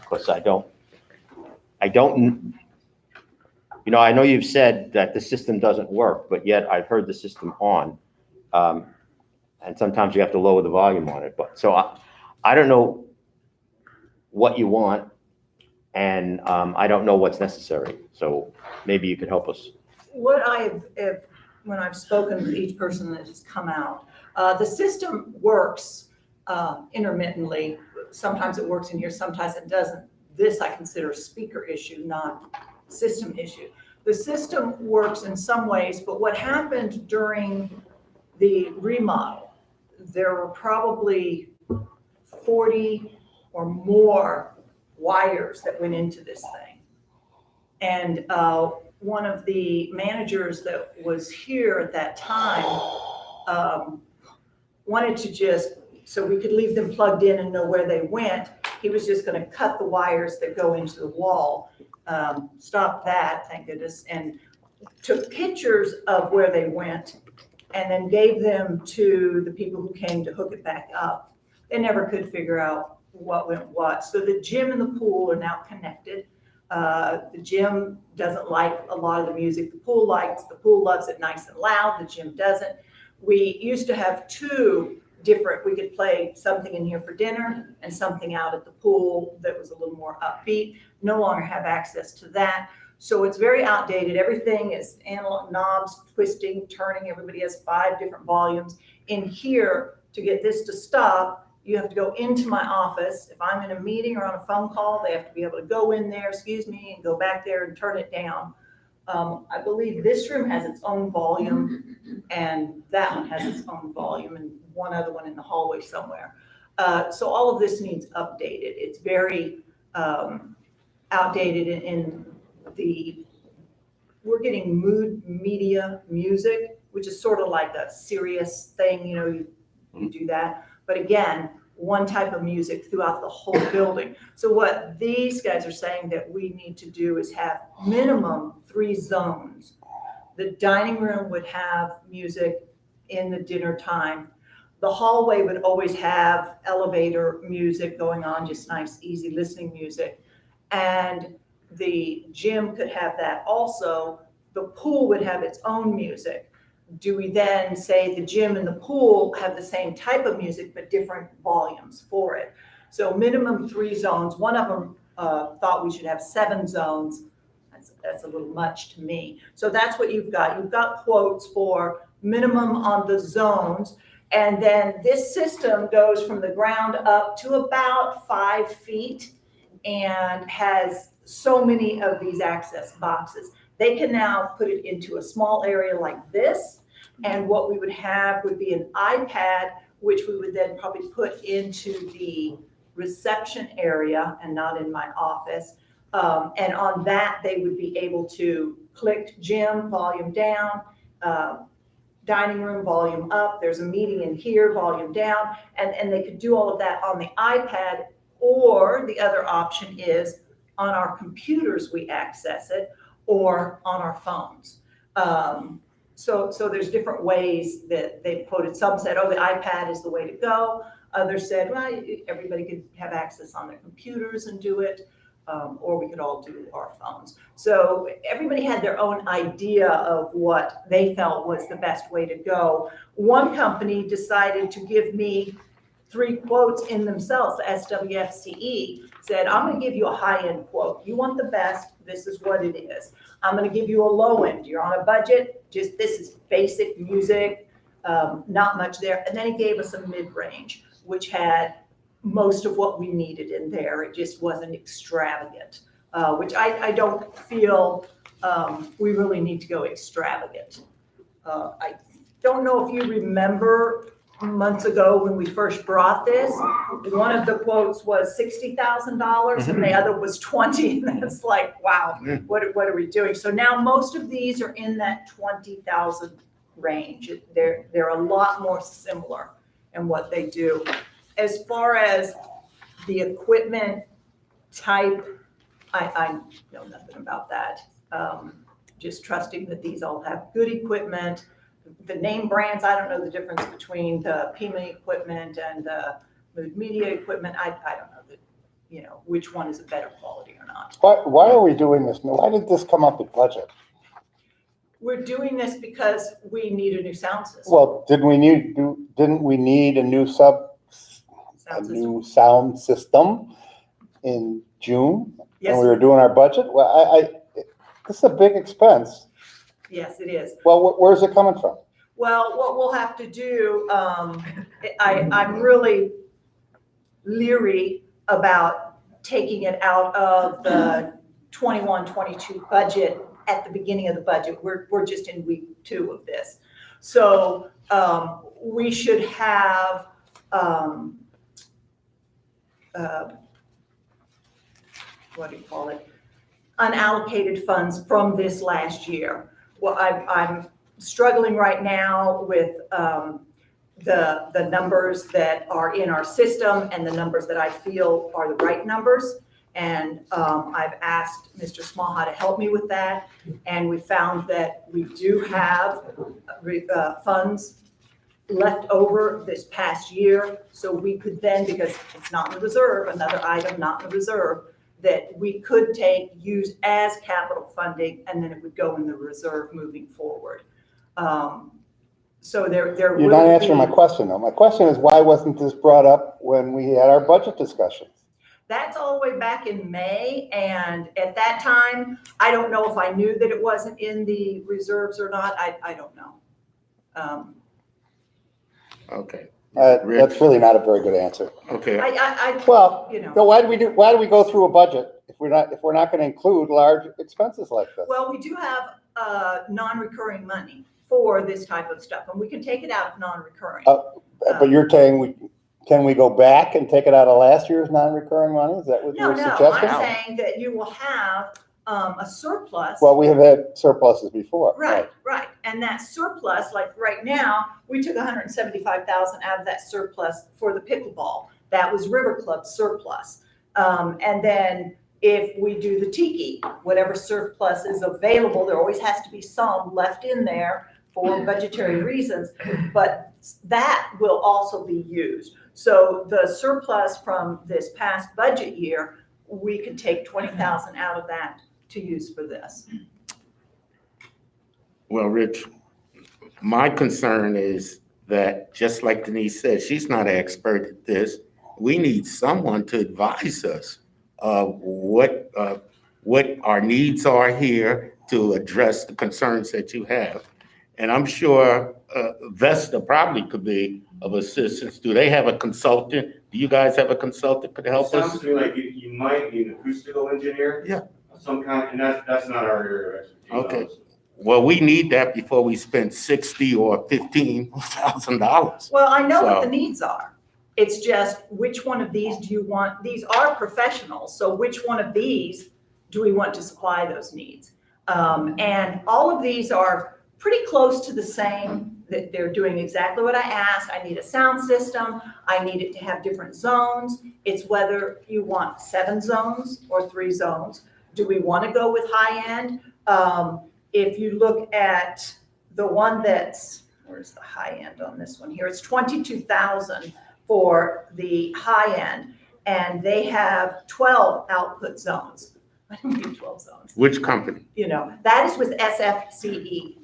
because I don't, I know you've said that the system doesn't work, but yet I've heard the system on. And sometimes you have to lower the volume on it, but, so I don't know what you want, and I don't know what's necessary, so maybe you could help us. What I have, when I've spoken with each person that has come out, the system works intermittently. Sometimes it works in here, sometimes it doesn't. This I consider a speaker issue, not system issue. The system works in some ways, but what happened during the remodel, there were probably 40 or more wires that went into this thing. And one of the managers that was here at that time wanted to just, so we could leave them plugged in and know where they went, he was just going to cut the wires that go into the wall. Stopped that, thank goodness, and took pictures of where they went and then gave them to the people who came to hook it back up. They never could figure out what went what. So the gym and the pool are now connected. The gym doesn't like a lot of the music the pool likes. The pool loves it nice and loud. The gym doesn't. We used to have 2 different, we could play something in here for dinner and something out at the pool that was a little more upbeat. No longer have access to that. So it's very outdated. Everything is analog knobs, twisting, turning. Everybody has 5 different volumes. In here, to get this to stop, you have to go into my office. If I'm in a meeting or on a phone call, they have to be able to go in there, excuse me, and go back there and turn it down. I believe this room has its own volume and that one has its own volume and one other one in the hallway somewhere. So all of this needs updated. It's very outdated in the, we're getting mood media music, which is sort of like a serious thing, you do that. But again, one type of music throughout the whole building. So what these guys are saying that we need to do is have minimum 3 zones. The dining room would have music in the dinner time. The hallway would always have elevator music going on, just nice, easy listening music. And the gym could have that also. The pool would have its own music. Do we then say the gym and the pool have the same type of music but different volumes for it? So minimum 3 zones. One of them thought we should have 7 zones. That's a little much to me. So that's what you've got. You've got quotes for minimum on the zones. And then this system goes from the ground up to about 5 feet and has so many of these access boxes. They can now put it into a small area like this. And what we would have would be an iPad, which we would then probably put into the reception area and not in my office. And on that, they would be able to click gym, volume down, dining room, volume up. There's a meeting in here, volume down. And they could do all of that on the iPad, or the other option is on our computers, we access it, or on our phones. So there's different ways that they've quoted. Some said, oh, the iPad is the way to go. Others said, well, everybody could have access on their computers and do it, or we could all do our phones. So everybody had their own idea of what they felt was the best way to go. One company decided to give me 3 quotes in themselves. The SWFCE said, I'm going to give you a high-end quote. You want the best, this is what it is. I'm going to give you a low end. You're on a budget, just this is basic music. not much there. And then he gave us a mid-range, which had most of what we needed in there. It just wasn't extravagant, which I don't feel we really need to go extravagant. I don't know if you remember months ago when we first brought this, one of the quotes was $60,000 and the other was 20. And that's like, wow, what are we doing? So now most of these are in that 20,000 range. They're a lot more similar in what they do. As far as the equipment type, I know nothing about that. Just trusting that these all have good equipment. The name brands, I don't know the difference between the Pima equipment and the Mood Media equipment. I don't know that, which one is a better quality or not. Why are we doing this? Why did this come up with budget? We're doing this because we need a new sound system. Well, didn't we need a new sound system in June? Yes. When we were doing our budget? Well, this is a big expense. Yes, it is. Well, where's it coming from? Well, what we'll have to do, I'm really leery about taking it out of the 21-22 budget at the beginning of the budget. We're just in week 2 of this. So we should have what do you call it? Unallocated funds from this last year. Well, I'm struggling right now with the numbers that are in our system and the numbers that I feel are the right numbers. And I've asked Mr. Smaha to help me with that. And we found that we do have funds left over this past year. So we could then, because it's not in the reserve, another item not in the reserve, that we could use as capital funding, and then it would go in the reserve moving forward. So there You're not answering my question, though. My question is, why wasn't this brought up when we had our budget discussions? That's all the way back in May, and at that time, I don't know if I knew that it wasn't in the reserves or not. I don't know. Okay. That's really not a very good answer. Okay. Well, you know. so why do we go through a budget if we're not going to include large expenses like this? Well, we do have non-recurring money for this type of stuff, and we can take it out of non-recurring. But you're saying can we go back and take it out of last year's non-recurring money? Is that what No, you're no, suggesting? I'm saying that you will have a surplus. Well, we have had surpluses before. Right. And that surplus, like right now, we took $175,000 out of that surplus for the pickleball. That was River Club surplus. And then if we do the Tiki, whatever surplus is available, there always has to be some left in there for budgetary reasons, but that will also be used. So the surplus from this past budget year, we could take 20,000 out of that to use for this. Well, Rich, my concern is that, just like Denise said, she's not an expert at this. We need someone to advise us what our needs are here to address the concerns that you have. And I'm sure Vesta probably could be of assistance. Do they have a consultant? Do you guys have a consultant that could help us? Sounds to me like you might need an acoustical engineer. Yeah. Of some kind, and that's not our area of expertise. Okay. Honestly. Well, we need that before we spend $60,000 or $15,000. Well, I know what So- the needs are. It's just, which one of these do you want? These are professionals, so which one of these do we want to supply those needs? And all of these are pretty close to the same, that they're doing exactly what I asked. I need a sound system. I need it to have different zones. It's whether you want 7 zones or 3 zones. Do we want to go with high end? If you look at the one that's, where's the high end on this one here? It's 22,000 for the high end, and they have 12 output zones. I don't need 12 zones. Which company? That is with SFCE.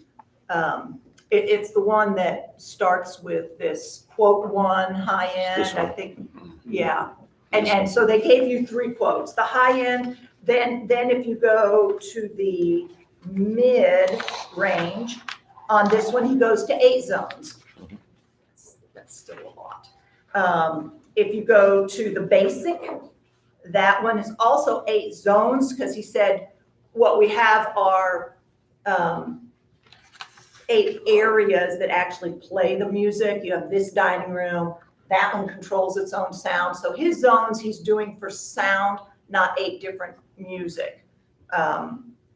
It's the one that starts with this quote 1 high end, This one. I think, yeah. And so they gave you 3 quotes. The high end, then if you go to the mid range, on this one, he goes to 8 zones. That's still a lot. If you go to the basic, that one is also 8 zones, because he said what we have are 8 areas that actually play the music. You have this dining room, that one controls its own sound. So his zones he's doing for sound, not 8 different music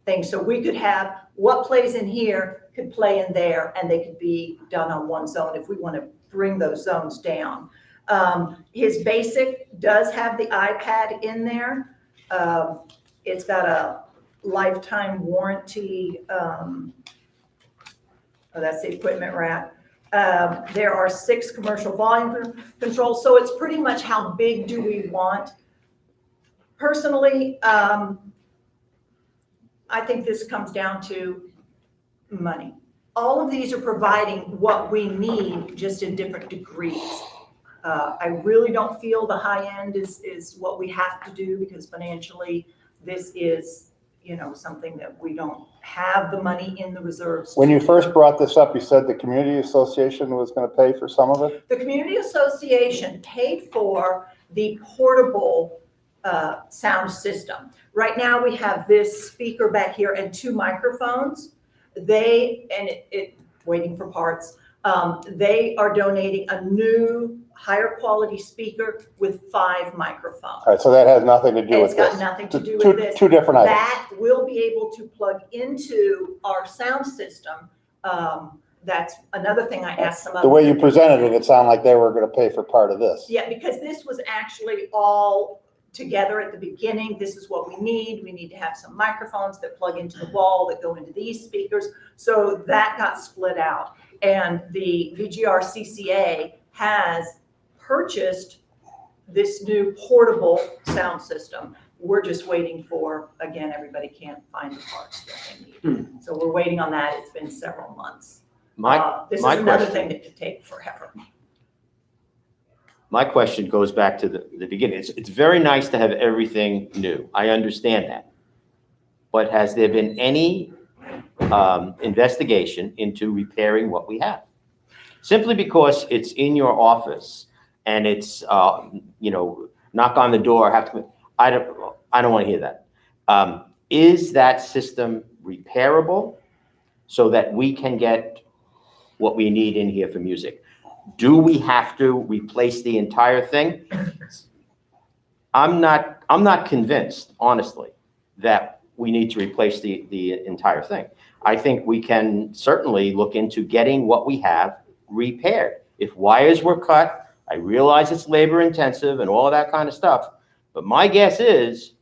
things. So we could have what plays in here could play in there, and they could be done on one zone if we want to bring those zones down. His basic does have the iPad in there. It's got a lifetime warranty. Oh, that's the equipment rack. There are 6 commercial volume controls, so it's pretty much how big do we want. Personally, I think this comes down to money. All of these are providing what we need, just in different degrees. I really don't feel the high end is what we have to do, because financially, this is, something that we don't have the money in the reserves. When you first brought this up, you said the community association was going to pay for some of it? The community association paid for the portable sound system. Right now, we have this speaker back here and 2 microphones. Waiting for parts. They are donating a new, higher quality speaker with 5 microphones. All right, so that has nothing to do with It's this? got nothing to do with this. Two different items. That will be able to plug into our sound system. That's another thing I asked some of The way you presented it, it sounded like they were going to pay for part of this. Yeah, because this was actually all together at the beginning. This is what we need. We need to have some microphones that plug into the wall that go into these speakers. So that got split out. And the VGR CCA has purchased this new portable sound system. We're just waiting for, again, everybody can't find the parts that they need. So we're waiting on that. It's been several months. This is another thing that could take forever. My question goes back to the beginning. It's very nice to have everything new. I understand that. But has there been any investigation into repairing what we have? Simply because it's in your office and it's, knock on the door, I don't want to hear that. Is that system repairable so that we can get what we need in here for music? Do we have to replace the entire thing? I'm not convinced, honestly, that we need to replace the entire thing. I think we can certainly look into getting what we have repaired. If wires were cut, I realize it's labor intensive and all of that kind of stuff, but my guess is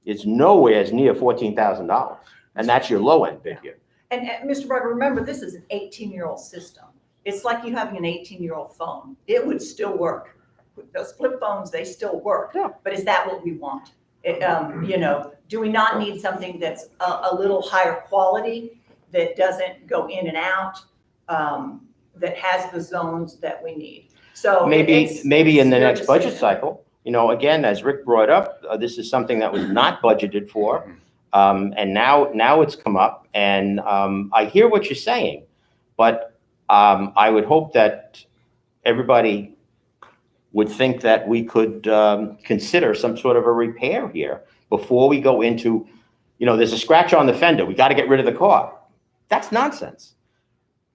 it's nowhere near $14,000, and that's your low end bid here. And Mr. Barker, remember, this is an 18-year-old system. It's like you having an 18-year-old phone. It would still work. Those flip phones, they still work. Yeah. But is that what we want? Do we not need something that's a little higher quality, that doesn't go in and out, that has the zones that we need? So maybe in the next budget cycle, again, as Rick brought up, this is something that was not budgeted for. And now it's come up, and I hear what you're saying, but I would hope that everybody would think that we could consider some sort of a repair here before we go into, there's a scratch on the fender, we got to get rid of the car. That's nonsense.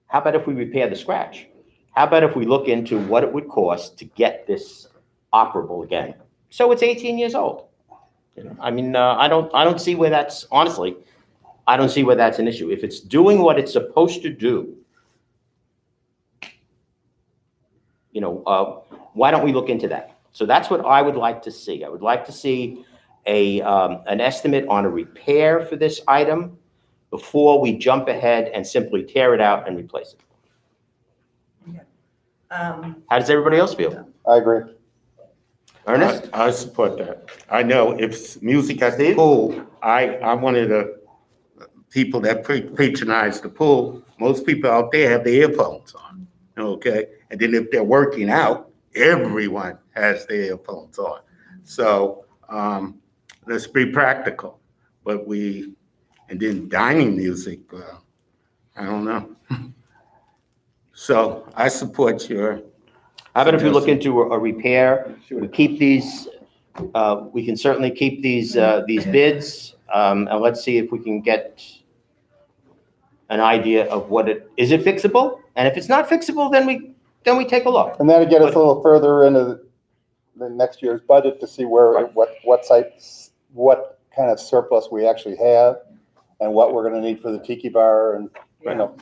How about if we repair the scratch? How about if we look into what it would cost to get this operable again? So it's 18 years old. I don't see where that's, honestly, I don't see where that's an issue. If it's doing what it's supposed to do, why don't we look into that? So that's what I would like to see. I would like to see an estimate on a repair for this item before we jump ahead and simply tear it out and replace it. How does everybody else feel? I agree. Ernest? I support that. I know if music at the pool, I'm one of the people that patronize the pool. Most people out there have their earphones on, okay? And then if they're working out, everyone has their earphones on. So let's be practical. And then dining music, I don't know. So I support your. How about if we look into a repair? We keep these, we can certainly keep these bids, and let's see if we can get an idea of is it fixable? And if it's not fixable, then we take a look. And that'll get us a little further into the next year's budget to see where, what sites, what kind of surplus we actually have and what we're gonna need for the Tiki bar and, you know,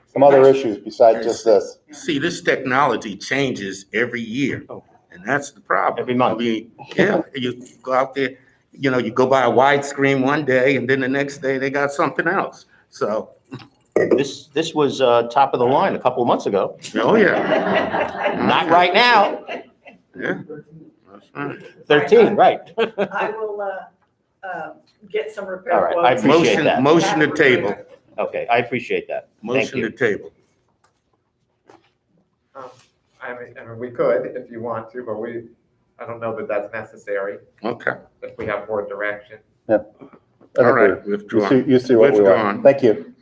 some other issues besides just this. See, this technology changes every year, and that's the problem. Every month. I mean, yeah, you go out there, you know, you go by a widescreen one day, and then the next day they got something else. So, This was top of the line a couple of months ago. oh yeah, Not right now. yeah, that's right. 13, right. I will, get some repair All right, I quotes. appreciate that. Motion to table. Okay, I appreciate that. Thank Motion to you. table. I mean, we could if you want to, but I don't know that that's necessary Okay, if we have more direction. all right, withdrawn. You see what we Withdrawn. want. Thank you.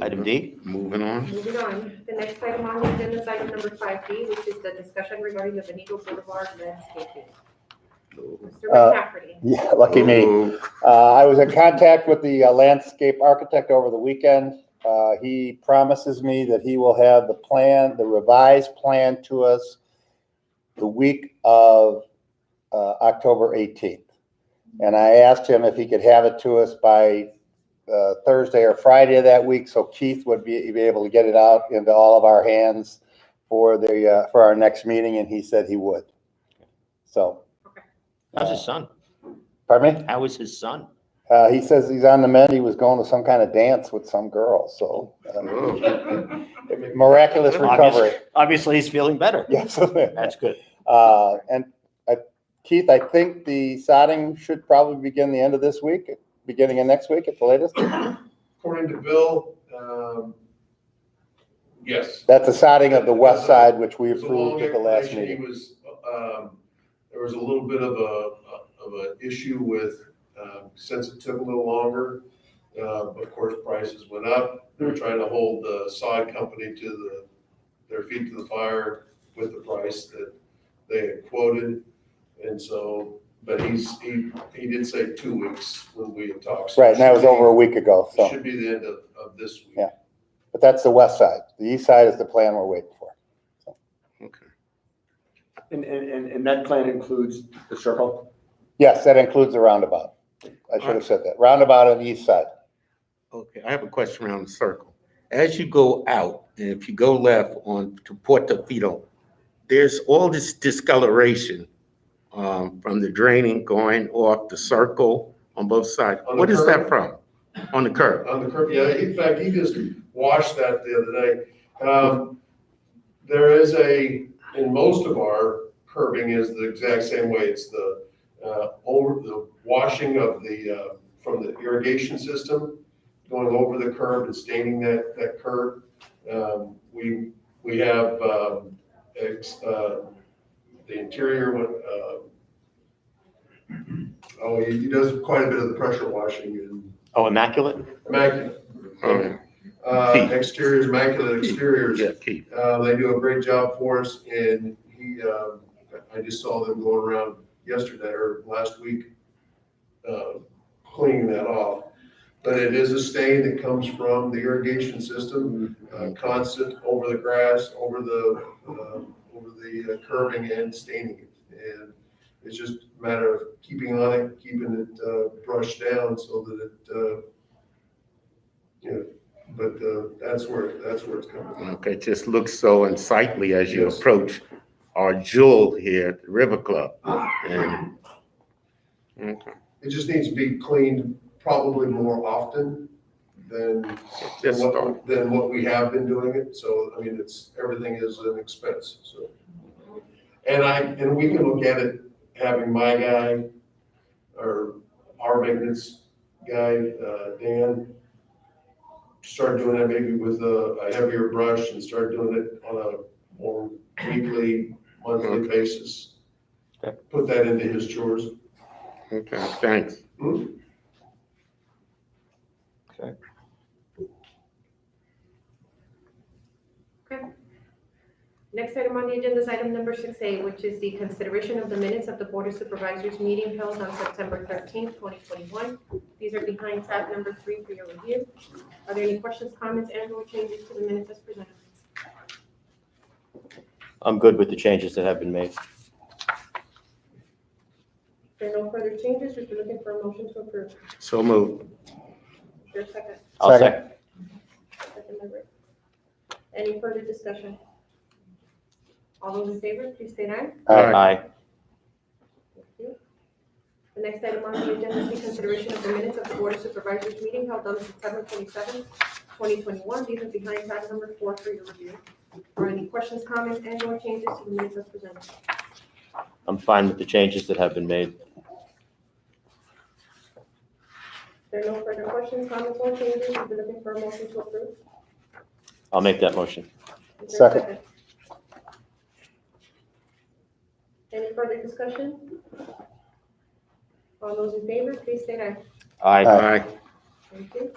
Item D. Moving on. Moving on, the next item on the agenda is item number 5D, which is the discussion regarding the Benito Boulevard landscaping. Mr. McCafferty. Yeah, lucky me. Ooh, I was in contact with the landscape architect over the weekend. He promises me that he will have the plan, the revised plan to us the week of October 18th. And I asked him if he could have it to us by Thursday or Friday of that week, so Keith would be able to get it out into all of our hands for our next meeting, and he said he would. So. How's his son? Pardon me? How is his son? He says he's on the mend. He was going to some kind of dance with some girl, so miraculous recovery. Obviously, he's feeling better. Yes. That's good. And Keith, I think the sodding should probably begin the end of this week, beginning of next week at the latest. According to Bill, yes. That's the sodding of the west side, which we It was a long approved at the last explanation. meeting. He was, there was a little bit of an issue with, since it took a little longer, of course, prices went up. They were trying to hold the sod company to their feet to the fire with the price that they had quoted. And so, but he did say 2 weeks when we had talked. So Right, and that was over a week ago, It so, should be the end of this week. Yeah. But that's the west side. The east side is the plan we're waiting for. okay. And that plan includes the circle? Yes, that includes the roundabout. I should have said that. Roundabout on the east side. Okay, I have a question around the circle. As you go out, and if you go left on to Portofino, there's all this discoloration from the draining going off the circle on both sides. On the What is curb? that from? On the curb? On the curb, yeah, in fact, he just washed that the other day. There is in most of our curbing is the exact same way. It's the washing of from the irrigation system, going over the curb and staining that curb. We have the interior, he does quite a bit of the pressure washing and Oh, immaculate? immaculate. Keith. Exteriors, immaculate exteriors. Yeah, Keith. They do a great job for us, and I just saw them going around yesterday or last week, cleaning that off. But it is a stain that comes from the irrigation system, constant over the grass, over the curbing and staining it. And it's just a matter of keeping on it, keeping it brushed down so that but that's where it's coming from. Okay, it just looks so unsightly as you Yes. approach our jewel here at the River Club. And, okay, It just needs to be cleaned probably more often than just start. what we have been doing it. So, I mean, everything is an expense, so. And we can look at it, having my guy or our maintenance guy, Dan, start doing that maybe with a heavier brush and start doing it on a more weekly, monthly basis. Okay. Put that into his chores. Okay, thanks. Next item on the agenda is item number 6A, which is the consideration of the minutes of the Board of Supervisors meeting held on September 13th, 2021. These are behind tab number 3 for your review. Are there any questions, comments, and/or changes to the minutes as presented? I'm good with the changes that have been made. If there are no further changes, we're looking for a motion to approve. So moved. Is there a second? I'll second. Second by Rick. Any further discussion? All those in favor, please state aye. Aye. Thank you. The next item on the agenda is the consideration of the minutes of the Board of Supervisors meeting held on September 27th, 2021. These are behind tab number 4 for your review. Are any questions, comments, and/or changes to the minutes as presented? I'm fine with the changes that have been made. If there are no further questions, comments, or changes, we'll be looking for a motion to approve. I'll make that motion. Is there a Second. Any further discussion? All those in favor, please state aye. Aye. Thank you.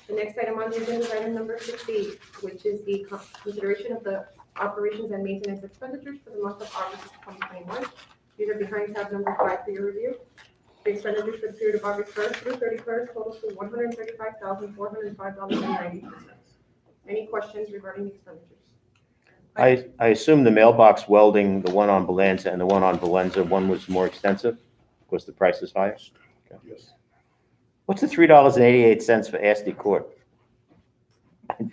The next item on the agenda is item number 6E, which is the consideration of the operations and maintenance expenditures for the month of August 2021. These are behind tab number 5 for your review. The expenditures for the period of August 1st through 31st total to $135,405.92. Any questions regarding the expenditures? I assume the mailbox welding, the one on Valenza and the one on Valenza, one was more extensive because the price is higher? Yes. What's the $3.88 for Ashley Court?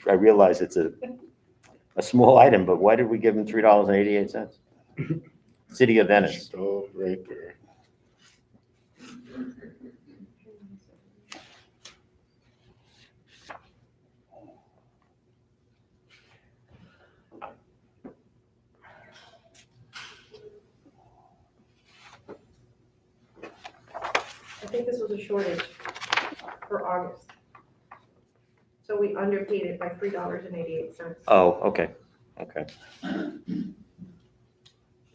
I realize it's a small item, but why did we give him $3.88? City of Venice. Stove right there. I think this was a shortage for August. So we underpaid it by $3.88. Oh, okay.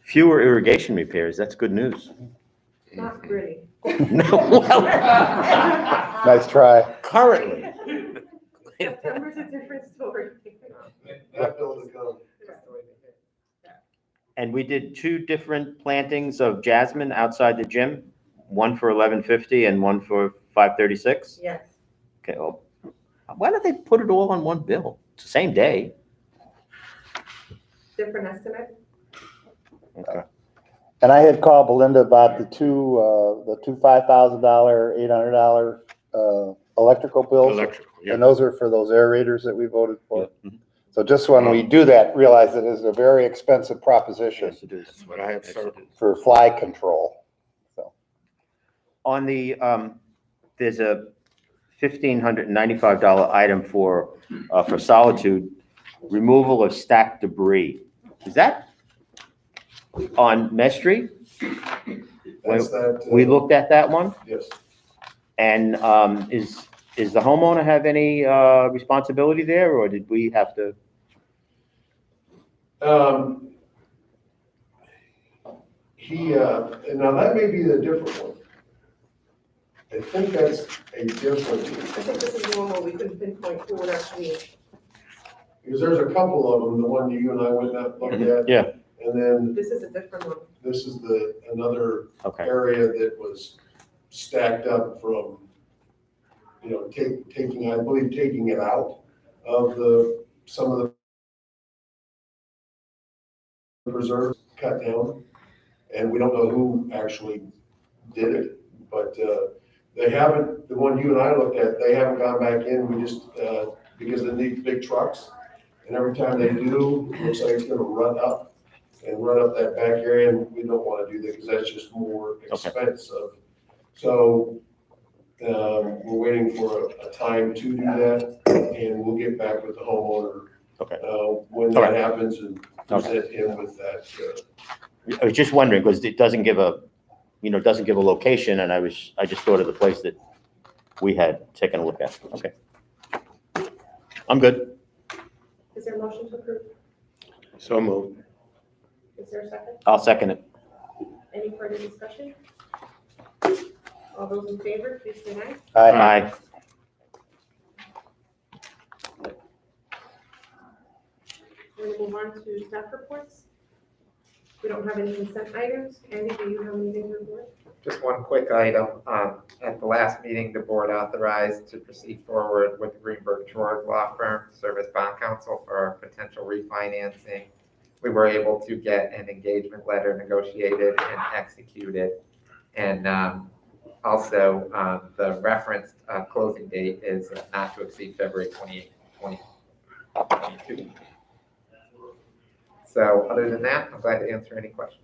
Fewer irrigation repairs, that's good news. Not really. No, well, Nice try. currently. September's a different story. That bill to come. And we did 2 different plantings of jasmine outside the gym, one for $11.50 and one for $5.36. Yes. Okay, well, why don't they put it all on one bill? It's the same day. Different estimate. Okay. And I had called Belinda about the two $5,000, $800 electrical bills. Electrical, yeah. And those are for those aerators that we voted for. Mhm. So just when we do that, realize it is a very expensive proposition Yes, it is. That's what I had Yes, it circled. is. for fly control. On the, there's a $1,595 item for Solitude, removal of stacked debris. Is that on Mesh Street? That's that. We looked at that one, Yes. and is the homeowner have any responsibility there, or did we have to? Now that may be the different one. I think that's a different, I think this is the one where we couldn't pinpoint who would actually. because there's a couple of them, the one you and I went up looked at. Yeah. And then This is a different one. this is another Okay. area that was stacked up from, taking it out of some of the reserves cut down. And we don't know who actually did it, but, they haven't, the one you and I looked at, they haven't gone back in. We just, because they need big trucks. And every time they do, it looks like it's gonna run up that back area, and we don't wanna do that because that's just more expensive. So, we're waiting for a time to do that, and we'll get back with the homeowner. Okay. When that happens and present him with that. I was just wondering, because it doesn't give a location, and I just thought of the place that we had taken a look at. Okay. I'm good. Is there a motion to approve? So moved. Is there a second? I'll second it. Any further discussion? All those in favor, please say aye. Aye. We're gonna move on to staff reports. We don't have any consent items. Andy, do you have anything to report? Just one quick item. At the last meeting, the board authorized to proceed forward with the Greenberg Traurig Law Firm to serve as bond counsel for our potential refinancing. We were able to get an engagement letter negotiated and executed. And also, the referenced closing date is not to exceed February 28th, 2022. So other than that, I'm glad to answer any questions.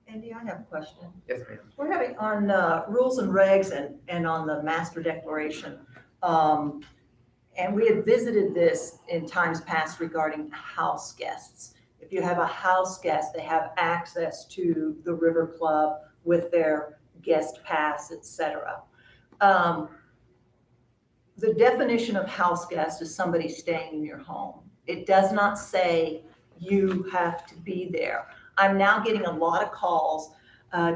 Andy, I have a question. Yes, ma'am. We're having on rules and regs and on the master declaration. And we had visited this in times past regarding house guests. If you have a house guest, they have access to the River Club with their guest pass, etc. The definition of house guest is somebody staying in your home. It does not say you have to be there. I'm now getting a lot of calls.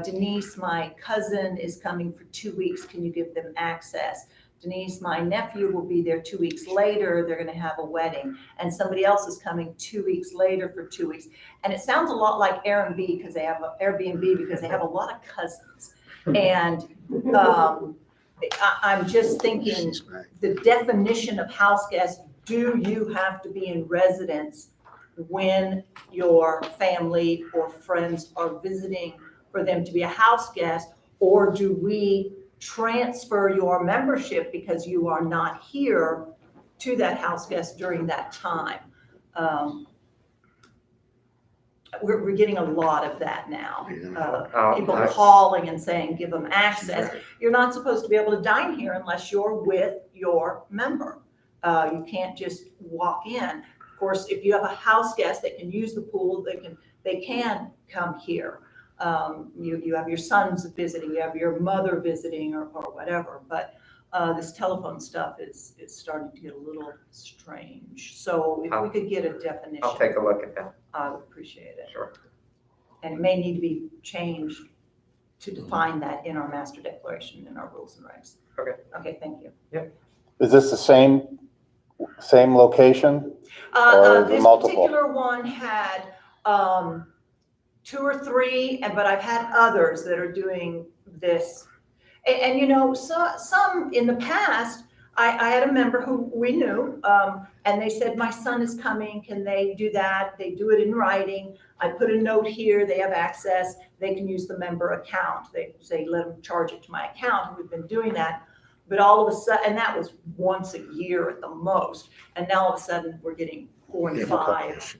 Denise, my cousin is coming for 2 weeks. Can you give them access? Denise, my nephew will be there 2 weeks later. They're going to have a wedding. And somebody else is coming 2 weeks later for 2 weeks. And it sounds a lot like Airbnb because they have a lot of cousins. And I'm just thinking the definition of house guest, do you have to be in residence when your family or friends are visiting for them to be a house guest? Or do we transfer your membership because you are not here to that house guest during that time? We're getting a lot of that now. People calling and saying, give them access. You're not supposed to be able to dine here unless you're with your member. You can't just walk in. Of course, if you have a house guest that can use the pool, they can come here. You have your sons visiting, you have your mother visiting or whatever, but this telephone stuff is starting to get a little strange. So if we could get a definition. I'll take a look at that. I would appreciate it. Sure. And it may need to be changed to define that in our master declaration, in our rules and regs. Okay. Okay, thank you. Is this the same location? Or is it This multiple? particular one had 2 or 3, but I've had others that are doing this. And you know, some in the past, I had a member who we knew, and they said, my son is coming, can they do that? They do it in writing. I put a note here, they have access, they can use the member account. They say, let them charge it to my account, and we've been doing that. But all of a sudden, and that was once a year at the most, and now all of a sudden, we're getting 4 and 5.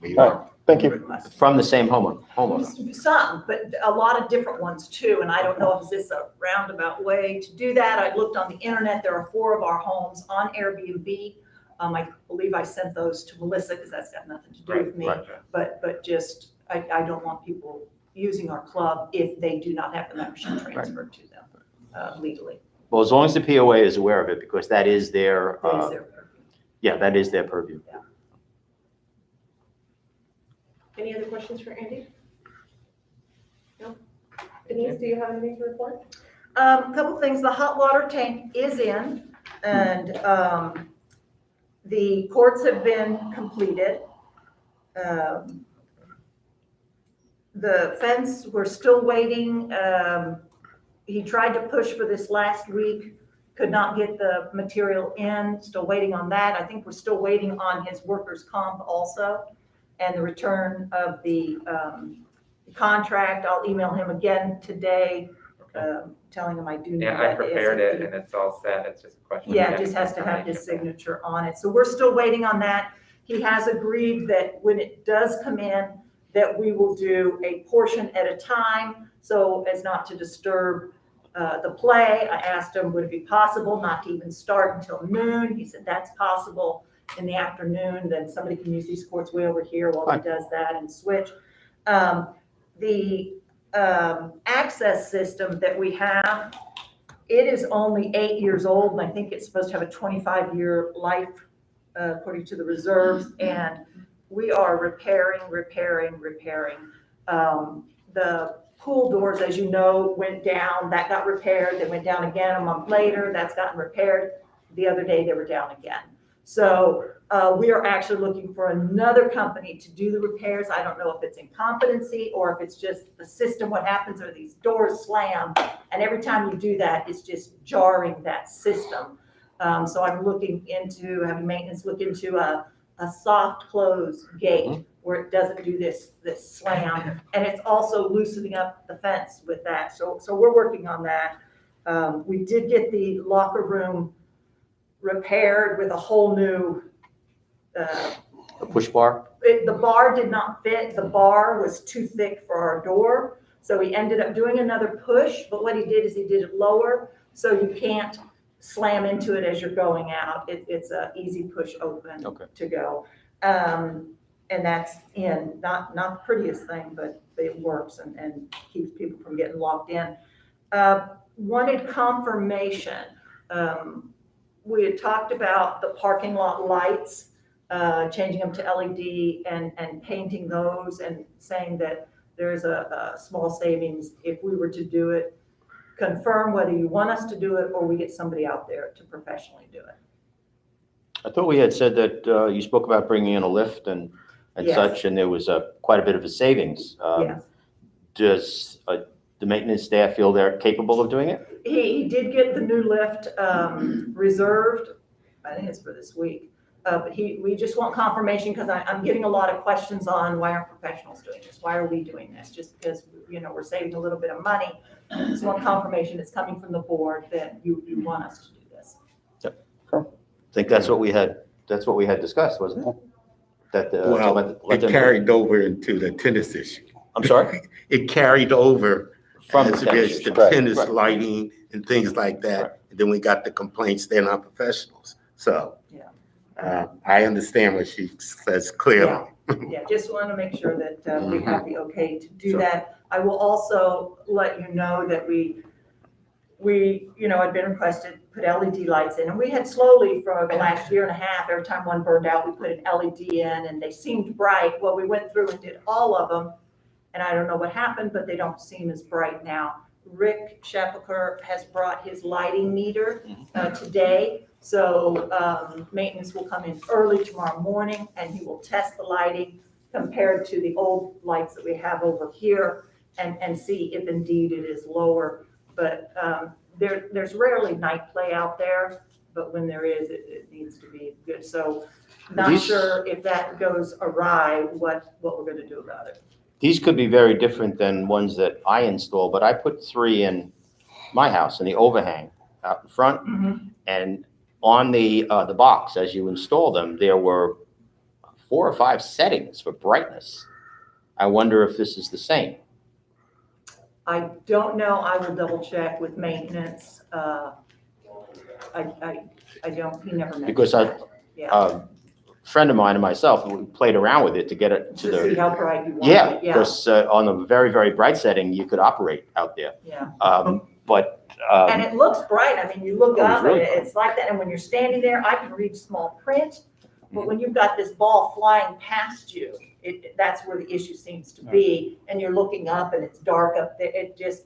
Thank you. requests. From the same homeowner. Some, but a lot of different ones too. And I don't know if this is a roundabout way to do that. I looked on the internet. There are 4 of our homes on Airbnb. I believe I sent those to Melissa because that's got nothing to do with me. But just, I don't want people using our club if they do not have the membership transferred to them legally. Well, as long as the POA is aware of it, because that is their, That is their purview. yeah, that is their purview. Yeah. Any other questions for Andy? No? Denise, do you have anything to report? A couple things. The hot water tank is in, and the courts have been completed. The fence, we're still waiting. He tried to push for this last week, could not get the material in, still waiting on that. I think we're still waiting on his workers' comp also, and the return of the contract. I'll email him again today, telling him I do need that. Yeah, I prepared it and it's all set. It's just a question. Yeah, it just has to have his signature on it. So we're still waiting on that. He has agreed that when it does come in, that we will do a portion at a time, so as not to disturb the play. I asked him, would it be possible not to even start until noon? He said, that's possible in the afternoon. Then somebody can use these courts way over here while he does that and switch. The access system that we have, it is only 8 years old, and I think it's supposed to have a 25-year life according to the reserves, and we are repairing. The pool doors, as you know, went down. That got repaired. They went down again a month later. That's gotten repaired. The other day, they were down again. So we are actually looking for another company to do the repairs. I don't know if it's incompetency or if it's just the system. What happens are these doors slam, and every time you do that, it's just jarring that system. So I'm looking into having maintenance look into a soft close gate where it doesn't do this slam, and it's also loosening up the fence with that. So we're working on that. We did get the locker room repaired with a whole new. A push bar? The bar did not fit. The bar was too thick for our door. So he ended up doing another push, but what he did is he did it lower, so you can't slam into it as you're going out. It's a easy push open to go. And that's not the prettiest thing, but it works and keeps people from getting locked in. Wanted confirmation. We had talked about the parking lot lights, changing them to LED and painting those and saying that there's a small savings if we were to do it. Confirm whether you want us to do it or we get somebody out there to professionally do it. I thought we had said that you spoke about bringing in a lift and Yes. such, and there was quite a bit of a savings. Yes. Does the maintenance staff feel they're capable of doing it? He did get the new lift reserved. I think it's for this week. But we just want confirmation because I'm getting a lot of questions on why aren't professionals doing this? Why are we doing this? Just because, we're saving a little bit of money. Just want confirmation it's coming from the board that you want us to do this. Yep. I think that's what we had discussed, wasn't it? That Well, it carried over into the tennis issue. I'm sorry? It carried over From as the tennis against the issue. Right, tennis right. lighting and things like that. Right. And then we got the complaints, they're not professionals. So Yeah. I understand what she says clearly. Yeah, just want to make sure that we have the okay to do Sure. that. I will also let you know that we had been requested to put LED lights in, and we had slowly for the last year and a half, every time one burned out, we put an LED in, and they seemed bright. Well, we went through and did all of them, and I don't know what happened, but they don't seem as bright now. Rick Shepaker has brought his lighting meter today. So maintenance will come in early tomorrow morning and he will test the lighting compared to the old lights that we have over here and see if indeed it is lower. But there's rarely night play out there, but when there is, it needs to be good. So not sure if that goes awry, what we're going to do about it. These could be very different than ones that I install, but I put 3 in my house in the overhang out in front. And on the box, as you install them, there were 4 or 5 settings for brightness. I wonder if this is the same. I don't know. I will double check with maintenance. I don't, he never mentioned Because that. Yeah. Friend of mine and myself, we played around with it to get it to To see the, how bright you want yeah, it. Yeah, because on a very, very bright setting, you could operate out there. yeah. But And it looks bright. I mean, you look Oh, it's up and really it's like that. And when you're standing there, I can read small print. But when you've got this ball flying past you, that's where the issue seems to be. And you're looking up and it's dark up there. It just,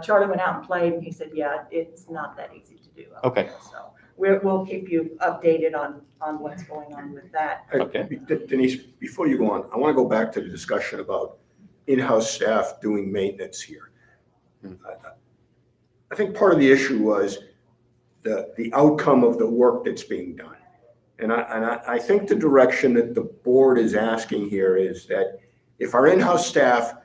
Charlie went out and played and he said, yeah, it's not that easy to do. Okay. So we'll keep you updated on what's going on with that. Okay. Denise, before you go on, I want to go back to the discussion about in-house staff doing maintenance here. I think part of the issue was the outcome of the work that's being done. And I think the direction that the board is asking here is that if our in-house staff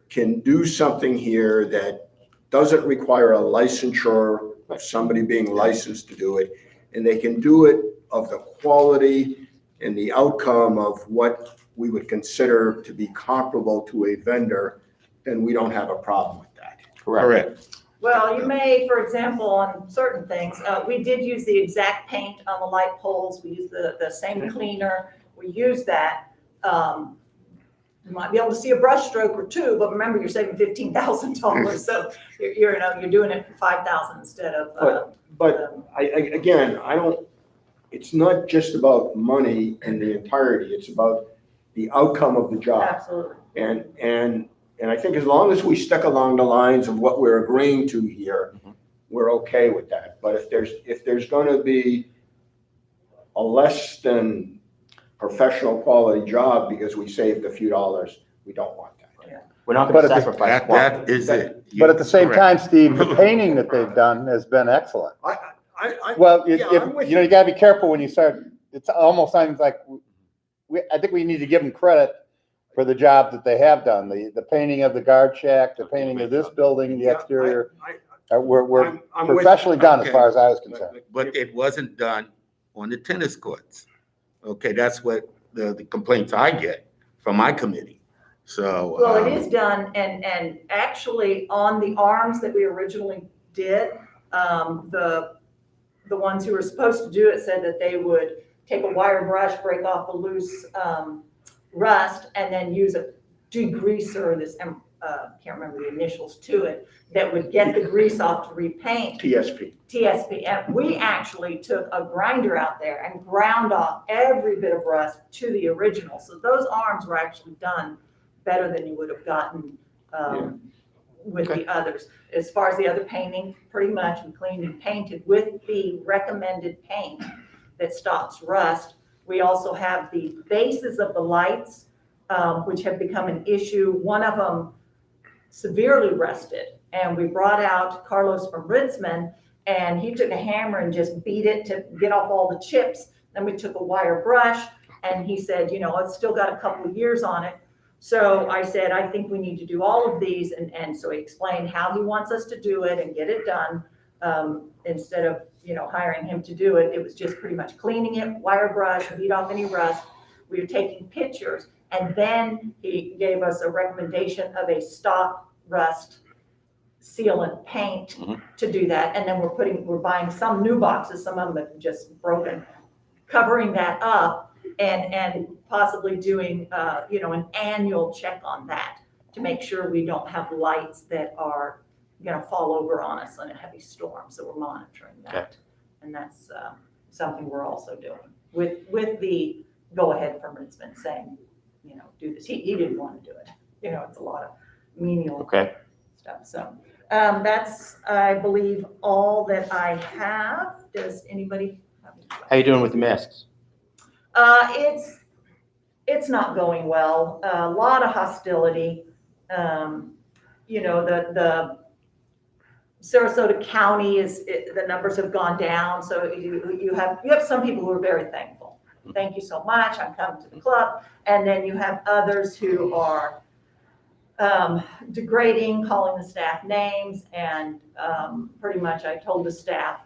can do something here that doesn't require a licensure of somebody being licensed to do it, and they can do it of the quality and the outcome of what we would consider to be comparable to a vendor, then we don't have a problem with that. Correct. Well, you may, for example, on certain things, we did use the exact paint on the light poles. We used the same cleaner. We used that. You might be able to see a brush stroke or two, but remember, you're saving $15,000. So you're doing it for $5,000 instead of. But again, it's not just about money in the entirety. It's about the outcome of the job. Absolutely. And I think as long as we stick along the lines of what we're agreeing to here, we're okay with that. But if there's going to be a less than professional quality job because we saved a few dollars, we don't want that. We're not But gonna at the- sacrifice That quality. is it. But at the same Correct. time, Steve, the painting that they've done has been excellent. Well, yeah, I'm with you gotta be careful when you start, it almost sounds like, I think we need to give them credit for the job that they have done, the painting of the guard shack, the painting of this building, the Yeah, exterior. I- We're I'm with- professionally done as Okay. far as I was concerned. But it wasn't done on the tennis courts. Okay, that's what the complaints I get from my committee. So. Well, it is done, and actually on the arms that we originally did, the ones who were supposed to do it said that they would take a wire brush, break off the loose rust, and then use a degreaser, can't remember the initials to it, that would get the grease off to repaint. TSP. And we actually took a grinder out there and ground off every bit of rust to the original. So those arms were actually done better than you would have gotten with the others. As far as the other painting, pretty much we cleaned and painted with the recommended paint that stops rust. We also have the bases of the lights, which have become an issue. One of them severely rusted, and we brought out Carlos from Ritzman, and he took a hammer and just beat it to get off all the chips. Then we took a wire brush, and he said, it's still got a couple of years on it. So I said, I think we need to do all of these. And so he explained how he wants us to do it and get it done. Instead of, hiring him to do it, it was just pretty much cleaning it, wire brush, beat off any rust. We were taking pictures. And then he gave us a recommendation of a stop rust sealant paint to do that. And then we're buying some new boxes, some of them have just broken, covering that up. And possibly doing, an annual check on that to make sure we don't have lights that are going to fall over on us in a heavy storm. So we're monitoring that. Okay. And that's something we're also doing with the go ahead from Ritzman saying, do this. He didn't want to do it. It's a lot of menial stuff. So that's, I believe, all that I have. Does anybody have any questions? How you doing with the masks? It's not going well. A lot of hostility. The Sarasota County the numbers have gone down. So you have some people who are very thankful. Thank you so much. I'm coming to the club. And then you have others who are degrading, calling the staff names, and pretty much I told the staff,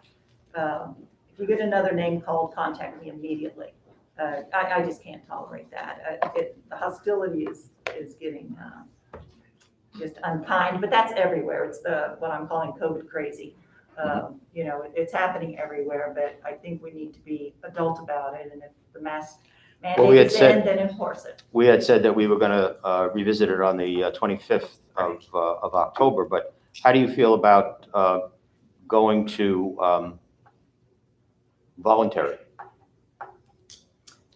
if you get another name called, contact me immediately. I just can't tolerate that. The hostility is getting just unkind, but that's everywhere. It's what I'm calling COVID crazy. It's happening everywhere, but I think we need to be adult about it. And if the mask mandate is in, then enforce it. We had said that we were gonna revisit it on the 25th of October, but how do you feel about going to voluntary?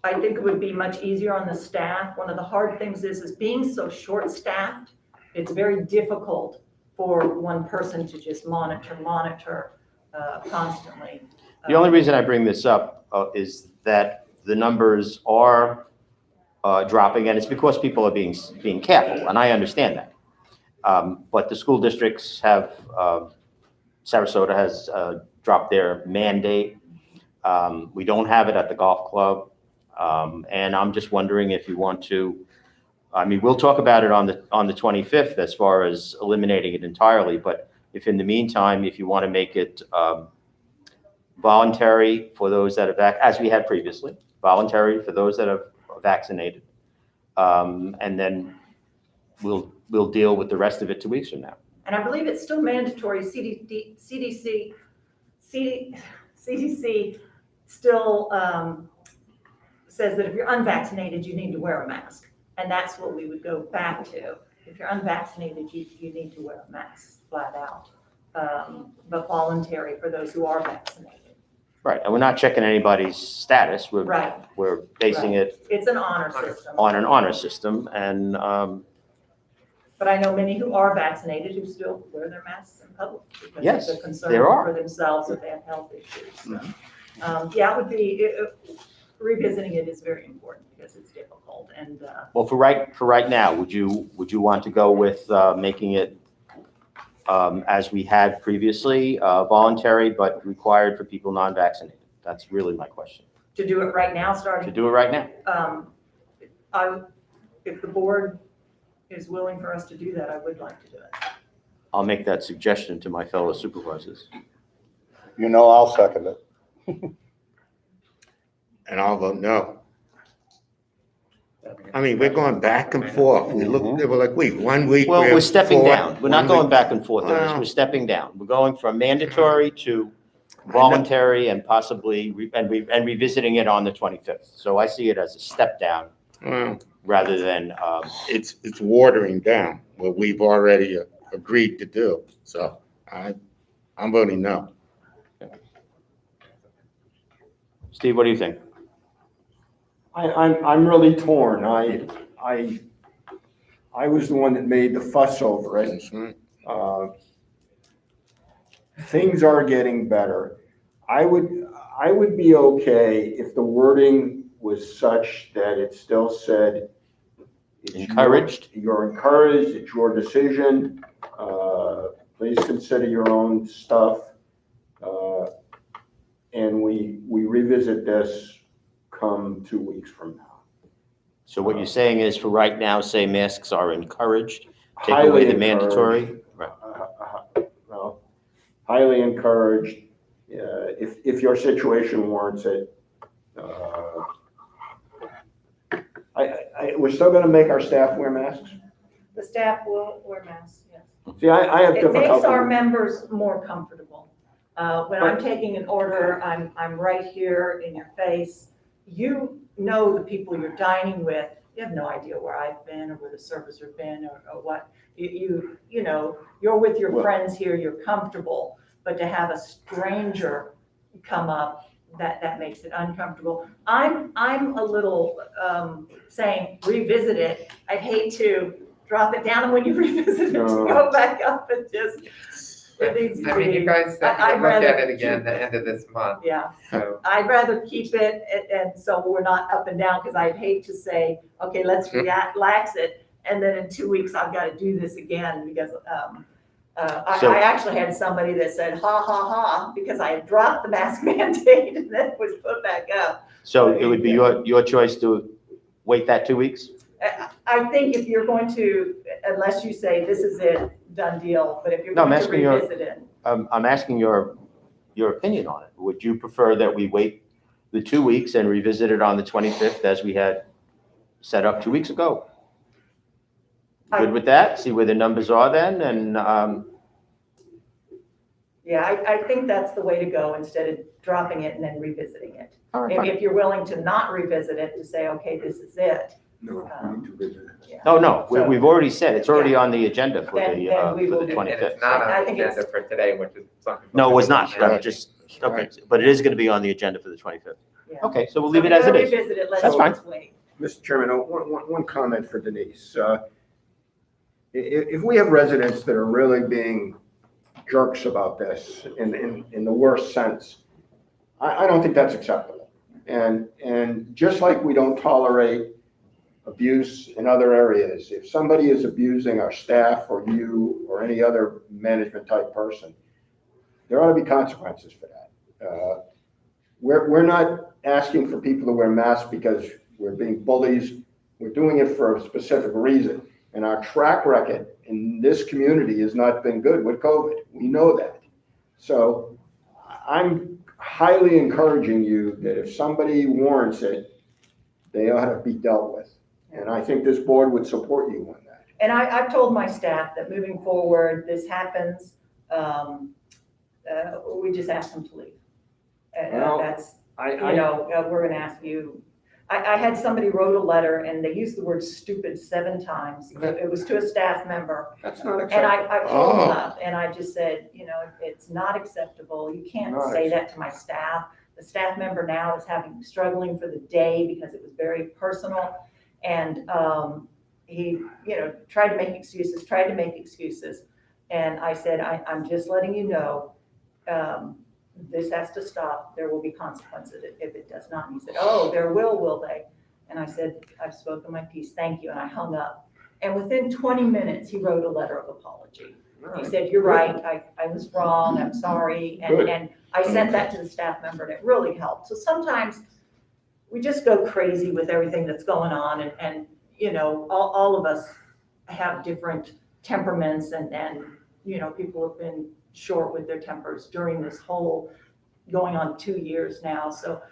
I think it would be much easier on the staff. One of the hard things is being so short-staffed, it's very difficult for one person to just monitor constantly. The only reason I bring this up is that the numbers are dropping, and it's because people are being careful, and I understand that. But the school districts have, Sarasota has dropped their mandate. We don't have it at the golf club. And I'm just wondering if you want to, we'll talk about it on the 25th as far as eliminating it entirely, but if in the meantime, if you want to make it voluntary for those that have, as we had previously, voluntary for those that have vaccinated, and then we'll deal with the rest of it 2 weeks from now. And I believe it's still mandatory. CDC still says that if you're unvaccinated, you need to wear a mask. And that's what we would go back to. If you're unvaccinated, you need to wear a mask flat out. But voluntary for those who are vaccinated. Right, and we're not checking anybody's status. Right. We're basing it It's an honor system. on an honor system, and but I know many who are vaccinated who still wear their masks in public because Yes, of the concern there are. for themselves if they have health issues. So. Yeah, it would be, revisiting it is very important because it's difficult and, Well, for right now, would you want to go with making it as we had previously, voluntary but required for people non-vaccinated? That's really my question. to do it right now, To starting, do it right now. if the board is willing for us to do that, I would like to do it. I'll make that suggestion to my fellow supervisors. You know, I'll second it. And I'll vote no. I mean, we're going back and forth. We look, they were like, wait, 1 week. Well, we're stepping for- down. We're not 1 going week- back and forth on this. Well- We're stepping down. We're going from mandatory to voluntary and possibly, and revisiting it on the 25th. So I see it as a step down Well, rather than, it's watering down what we've already agreed to do. So I'm voting no. Steve, what do you think? I'm really torn. I was the one that made the fuss over it. That's right. Things are getting better. I would be okay if the wording was such that it still said it's Encouraged? You're encouraged, it's your decision. Please consider your own stuff. And we revisit this come 2 weeks from now. So what you're saying is for right now, say masks are encouraged, take Highly away the encouraged. mandatory? Right. Well, highly encouraged. If your situation warrants it. We're still gonna make our staff wear masks? The staff will wear masks, yes. See, I have It difficulty. makes our members more comfortable. When I'm taking an order, I'm right here in your face. You know the people you're dining with. You have no idea where I've been or where the servers have been or what. You know, you're with your Well- friends here, you're comfortable. But to have a stranger come up, that makes it uncomfortable. I'm a little saying revisit it. I'd hate to drop it down and when you revisit it, to go back up and just, it needs to I mean, you be, guys said I'd you'd look rather at it again keep the end of this month, yeah. so. I'd rather keep it and so we're not up and down because I'd hate to say, okay, let's relax it. And then in 2 weeks, I've got to do this again because So- I actually had somebody that said, ha, ha, ha, because I had dropped the mask mandate and then it was put back up. So it would be your choice to wait that 2 weeks? I think if you're going to, unless you say this is it, done deal, but if you're No, I'm going to asking your- revisit it. I'm asking your opinion on it. Would you prefer that we wait the 2 weeks and revisit it on the 25th as we had set up 2 weeks ago? Good with that? See where the numbers are then and, Yeah, I think that's the way to go instead of dropping it and then revisiting it. all right, If, fine. if you're willing to not revisit it, to say, okay, this is it. No, we need to visit it. Yeah. Oh, no, So- we've already said, it's already on the agenda for Then- the then we will do it. 25th. And it's not I on the think it's- agenda for today, which is something. No, it was not, Right. just, okay, but it is gonna be on the agenda for the 25th. Yeah. Okay, so we'll So leave it if as you're it gonna is. revisit it, That's fine. let's wait. Mr. Chairman, one comment for Denise. If we have residents that are really being jerks about this in the worst sense, I don't think that's acceptable. And just like we don't tolerate abuse in other areas, if somebody is abusing our staff or you or any other management type person, there ought to be consequences for that. We're not asking for people to wear masks because we're being bullies. We're doing it for a specific reason. And our track record in this community has not been good with COVID. We know that. So I'm highly encouraging you that if somebody warrants it, they ought to be dealt with. And I think this board would support you on that. And I've told my staff that moving forward, this happens, we just ask them to leave. Well, That's, we're gonna ask you. I had somebody wrote a letter and they used the word stupid 7 times. It was to a staff member. That's not And acceptable. I called them up and I just said, it's not acceptable. You can't Not say that to my staff. The staff member now is struggling for the day because it was very personal. And he, tried to make excuses. And I said, I'm just letting you know, this has to stop, there will be consequences if it does not. And he said, oh, there will they? And I said, I've spoken my piece, thank you, and I hung up. And within 20 minutes, he wrote a letter of apology. He said, you're right, I was wrong, I'm sorry, and I sent that to the staff member, and it really helped. So sometimes we just go crazy with everything that's going on, and you know, all of us have different temperaments, and you know, people have been short with their tempers during this whole, going on 2 years now. So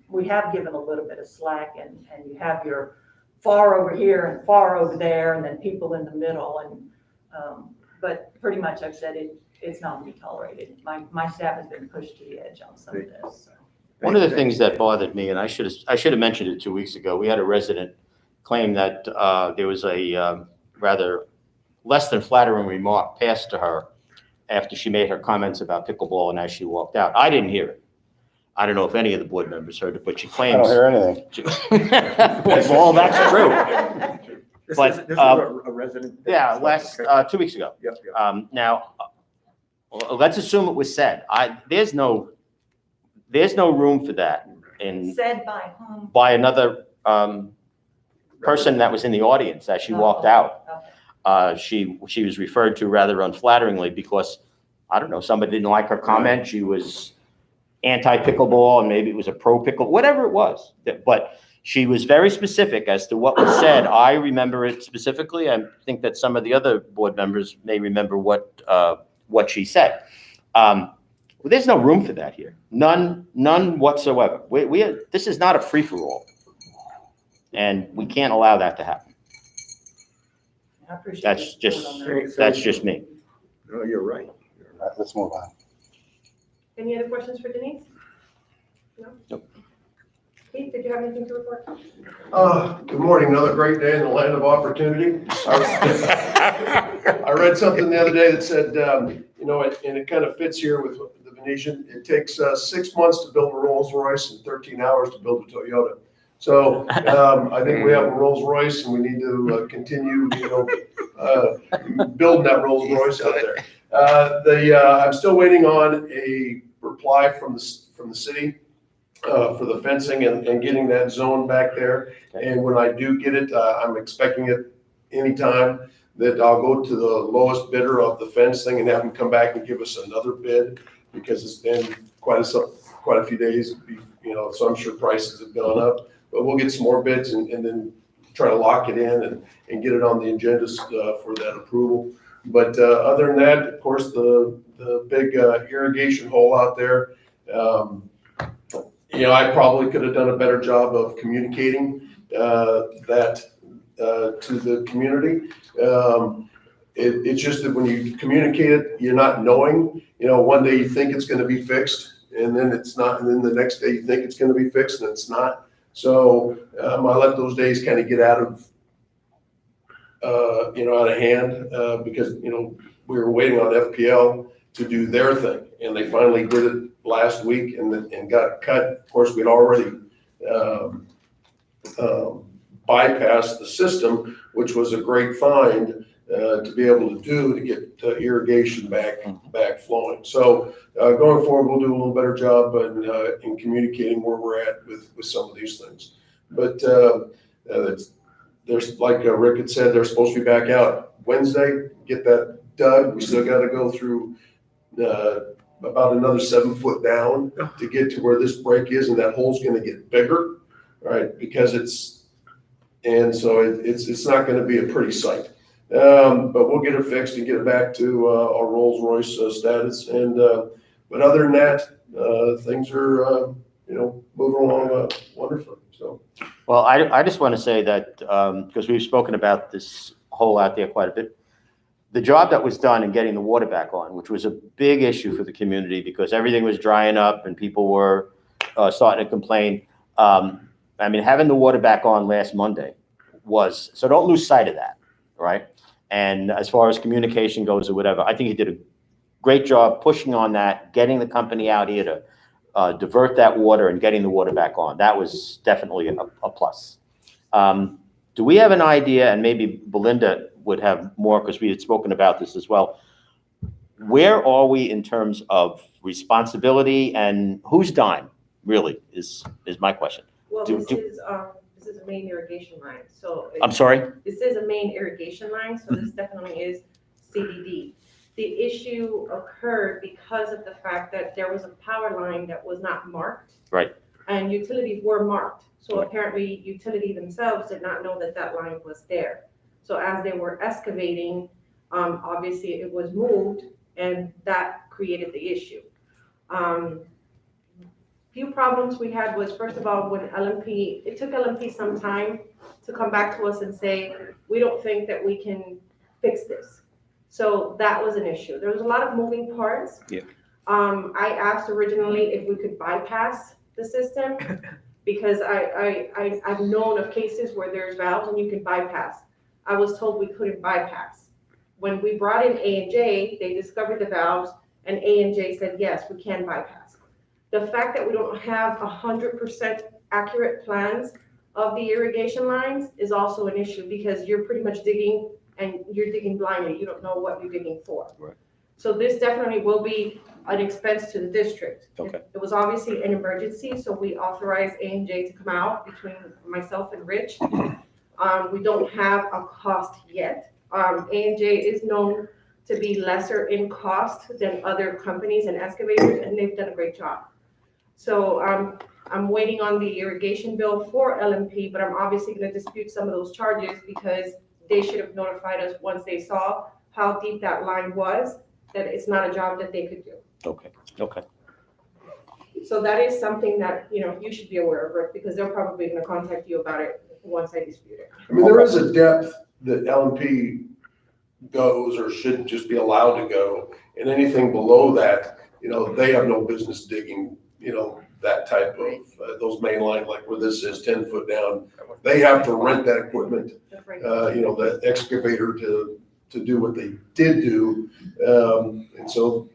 we have given a little bit of slack, and you have your far over here and far over there, and then people in the middle, and but pretty much I've said it's not to be tolerated. My staff has been pushed to the edge on some of this. So. One of the things that bothered me, and I should have mentioned it 2 weeks ago, we had a resident claim that there was a rather less than flattering remark passed to her after she made her comments about pickleball and as she walked out. I didn't hear it. I don't know if any of the board members heard it, but she claims. I don't hear anything. Well, that's true. But, This is a resident. Yeah, 2 weeks ago. Yep. Now, let's assume it was said. There's no room for that Said by whom? by another person that was in the audience as she walked out. Okay. She was referred to rather unflatteringly because, I don't know, somebody didn't like her comment. She was anti-pickleball, and maybe it was a pro-pickle, whatever it was. But she was very specific as to what was said. I remember it specifically. I think that some of the other board members may remember what she said. There's no room for that here. None whatsoever. This is not a free-for-all. And we can't allow that to happen. I appreciate That's your support on that. that's just me. No, you're right. Let's move on. Any other questions for Denise? No? Nope. Keith, did you have anything to report? Good morning, another great day in the land of opportunity. I read something the other day that said, you know, and it kind of fits here with the Venetian. It takes 6 months to build a Rolls Royce and 13 hours to build a Toyota. So I think we have a Rolls Royce, and we need to continue, you know, building that Rolls Royce out there. I'm still waiting on a reply from the city for the fencing and getting that zone back there. And when I do get it, I'm expecting it anytime, that I'll go to the lowest bidder of the fence thing and have them come back and give us another bid, because it's been quite a few days, you know, so I'm sure prices have gone up. But we'll get some more bids and then try to lock it in and get it on the agenda for that approval. But other than that, of course, the big irrigation hole out there, you know, I probably could have done a better job of communicating that to the community. It's just that when you communicate it, you're not knowing, you know, one day you think it's going to be fixed and then it's not. And then the next day you think it's going to be fixed and it's not. So I let those days kind of get out of, you know, out of hand because, you know, we were waiting on FPL to do their thing, and they finally did it last week and got cut. Of course, we'd already bypassed the system, which was a great find to be able to do to get irrigation back flowing. So going forward, we'll do a little better job in communicating where we're at with some of these things. But there's, like Rick had said, they're supposed to be back out Wednesday, get that dug. We still got to go through about another 7 foot down to get to where this break is, and that hole's going to get bigger, right? Because it's not going to be a pretty sight. But we'll get it fixed and get it back to our Rolls Royce status. And but other than that, things are you know, moving along wonderfully. So. Well, I just want to say that because we've spoken about this hole out there quite a bit. The job that was done in getting the water back on, which was a big issue for the community because everything was drying up and people were starting to complain. I mean, having the water back on last Monday was, so don't lose sight of that, right? And as far as communication goes or whatever, I think he did a great job pushing on that, getting the company out here to divert that water and getting the water back on. That was definitely a plus. Do we have an idea, and maybe Belinda would have more because we had spoken about this as well. where are we in terms of responsibility and whose dime, really, is my question. Well, Do- this is a main irrigation line, so. I'm sorry? This is a main irrigation line, so this definitely is CDD. The issue occurred because of the fact that there was a power line that was not marked. Right. And utilities were marked, so Right. apparently utility themselves did not know that that line was there. So as they were excavating, obviously it was moved, and that created the issue. Few problems we had was, first of all, when LMP, it took LMP some time to come back to us and say, we don't think that we can fix this. So that was an issue. There was a lot of moving parts. Yeah. I asked originally if we could bypass the system, because I've known of cases where there's valves and you can bypass. I was told we couldn't bypass. When we brought in A&J, they discovered the valves, and A&J said, yes, we can bypass. The fact that we don't have 100% accurate plans of the irrigation lines is also an issue, because you're pretty much digging, and you're digging blindly. You don't know what you're digging for. Right. So this definitely will be an expense to the district. Okay. It was obviously an emergency, so we authorized A&J to come out between myself and Rich. We don't have a cost yet. A&J is known to be lesser in cost than other companies and excavators, and they've done a great job. So I'm waiting on the irrigation bill for LMP, but I'm obviously going to dispute some of those charges, because they should have notified us once they saw how deep that line was, that it's not a job that they could do. Okay, okay. So that is something that, you should be aware of, Rick, because they're probably going to contact you about it once I dispute it. I mean, there is a depth that LMP goes or should just be allowed to go, and anything below that, they have no business digging, that type of, those main lines, like where this is 10 foot down. They have to rent that equipment, That's right. the excavator to do what they did do. And so,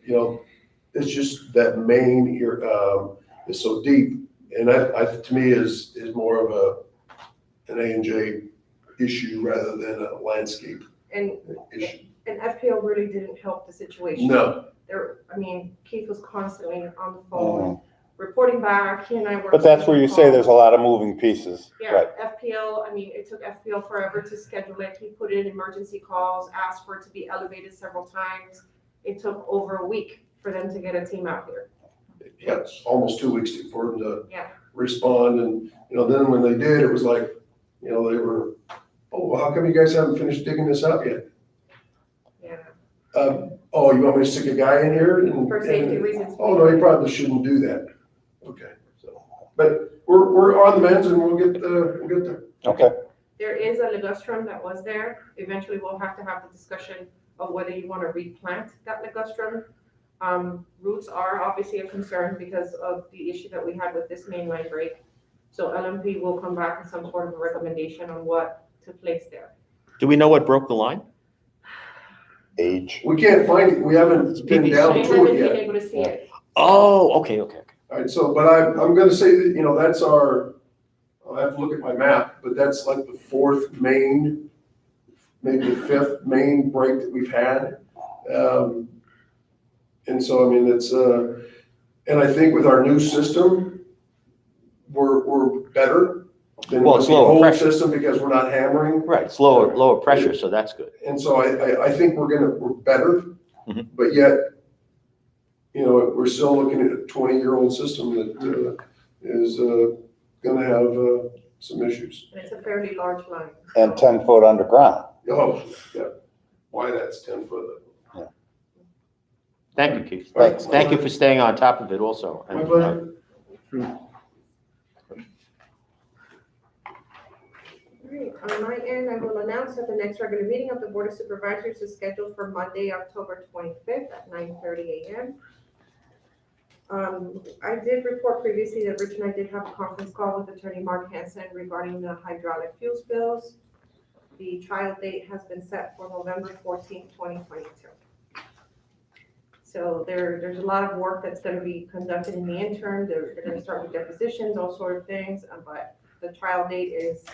it's just that main here, is so deep. And that, to me, is more of an A&J issue rather than a landscape And issue. FPL really didn't help the situation. No. Keith was constantly on the phone, reporting back. He and I were. But that's where you say there's a lot of moving pieces. Yeah, Right. FPL, it took FPL forever to schedule it. He put in emergency calls, asked for it to be elevated several times. It took over a week for them to get a team out here. Yeah, it's almost 2 weeks for them to Yeah. respond. And, then when they did, it was like, they were, oh, well, how come you guys haven't finished digging this up yet? Yeah. Oh, you want me to stick a guy in here? For safety reasons. Oh, no, you probably shouldn't do that. Okay, so, but we're on the mends, and we'll get there. Okay. There is a ligustrum that was there. Eventually, we'll have to have the discussion of whether you want to replant that ligustrum. Roots are obviously a concern because of the issue that we had with this main line break. So LMP will come back with some sort of a recommendation on what to place there. Do we know what broke the line? Age. We can't find it. We haven't been down I to haven't it been yet. able to see it. Oh, okay. All right, so, but I'm gonna say that, that's our, I'll have to look at my map, but that's like the fourth main, maybe the fifth main break that we've had. And so, it's, and I think with our new system, we're better than Well, with it's the lower old pressure. system, because we're not hammering. Right, it's lower pressure, so that's good. And so I think we're better, Mhm. but yet, we're still looking at a 20-year-old system that is gonna have some issues. And it's a fairly large line. And 10 foot underground. Oh, yeah, why that's 10 foot. Thank you, Keith. Thanks. Thank you for staying on top of it also. My pleasure. All right, on my end, I will announce that the next regular meeting of the Board of Supervisors is scheduled for Monday, October 25th at 9:30 a.m. I did report previously that Rich and I did have a conference call with Attorney Mark Hansen regarding the hydraulic fuel spills. The trial date has been set for November 14th, 2022. So there's a lot of work that's going to be conducted in the interim. They're going to start with depositions, all sort of things, but the trial date is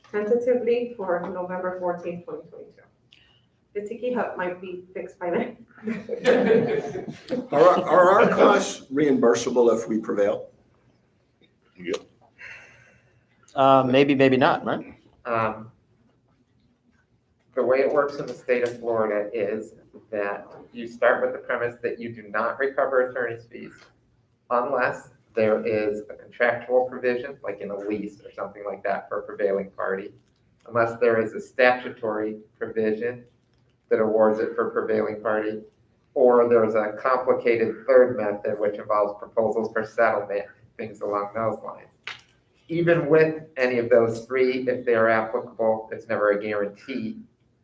tentatively for November 14th, 2022. The Tiki hut might be fixed by then. Are our costs reimbursable if we prevail? Maybe, maybe not, right? The way it works in the state of Florida is that you start with the premise that you do not recover attorney's fees unless there is a contractual provision, like in a lease or something like that for a prevailing party, unless there is a statutory provision that awards it for prevailing party, or there's a complicated third method which involves proposals for settlement, things along those lines. Even with any of those three, if they are applicable, it's never a guarantee.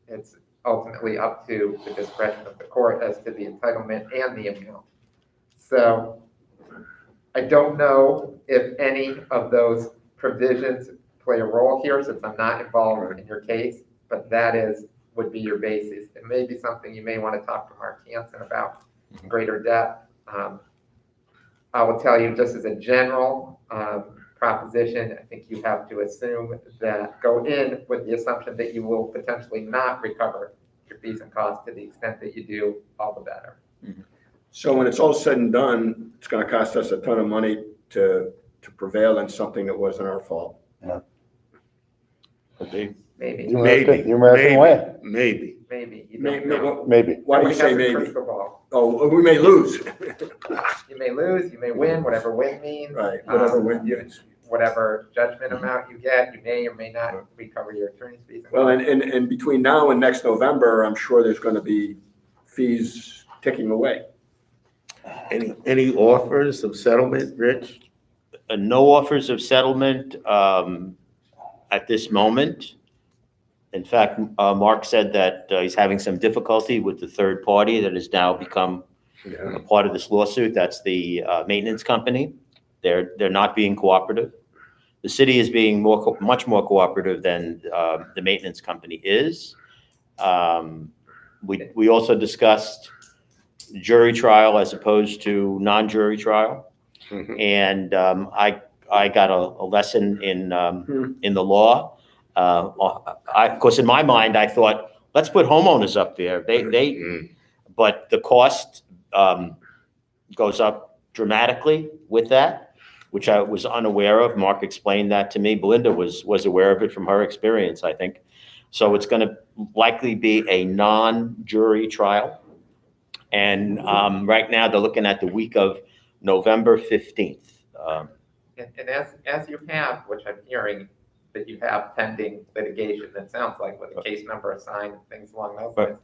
It's ultimately up to the discretion of the court as to the entitlement and the amount. So I don't know if any of those provisions play a role here, since I'm not involved in your case, but would be your basis. It may be something you may want to talk to Mark Hansen about in greater depth. I will tell you, just as a general proposition, I think you have to assume that go in with the assumption that you will potentially not recover your fees and costs. To the extent that you do, all the better. So when it's all said and done, it's going to cost us a ton of money to prevail in something that wasn't our fault. Okay. Maybe. The American way. Maybe. Maybe. You don't know. Maybe. Why do you Nobody say has a maybe? crystal ball. Oh, we may lose. You may lose, you may win, whatever win means. Right, whatever win means. Whatever judgment amount you get, you may or may not recover your attorney's fees. Well, and between now and next November, I'm sure there's going to be fees ticking away. Any offers of settlement, Rich? No offers of settlement at this moment. In fact, Mark said that he's having some difficulty with the third party that has now become a part of this lawsuit. That's the maintenance company. They're not being cooperative. The city is being much more cooperative than the maintenance company is. We also discussed jury trial as opposed to non-jury trial. And I got a lesson in the law. Of course, in my mind, I thought, let's put homeowners up there. But the cost goes up dramatically with that, which I was unaware of. Mark explained that to me. Belinda was aware of it from her experience, I think. So it's going to likely be a non-jury trial. And right now, they're looking at the week of November 15th. And as you have, which I'm hearing that you have pending litigation, that sounds like with a case number assigned, things along those lines.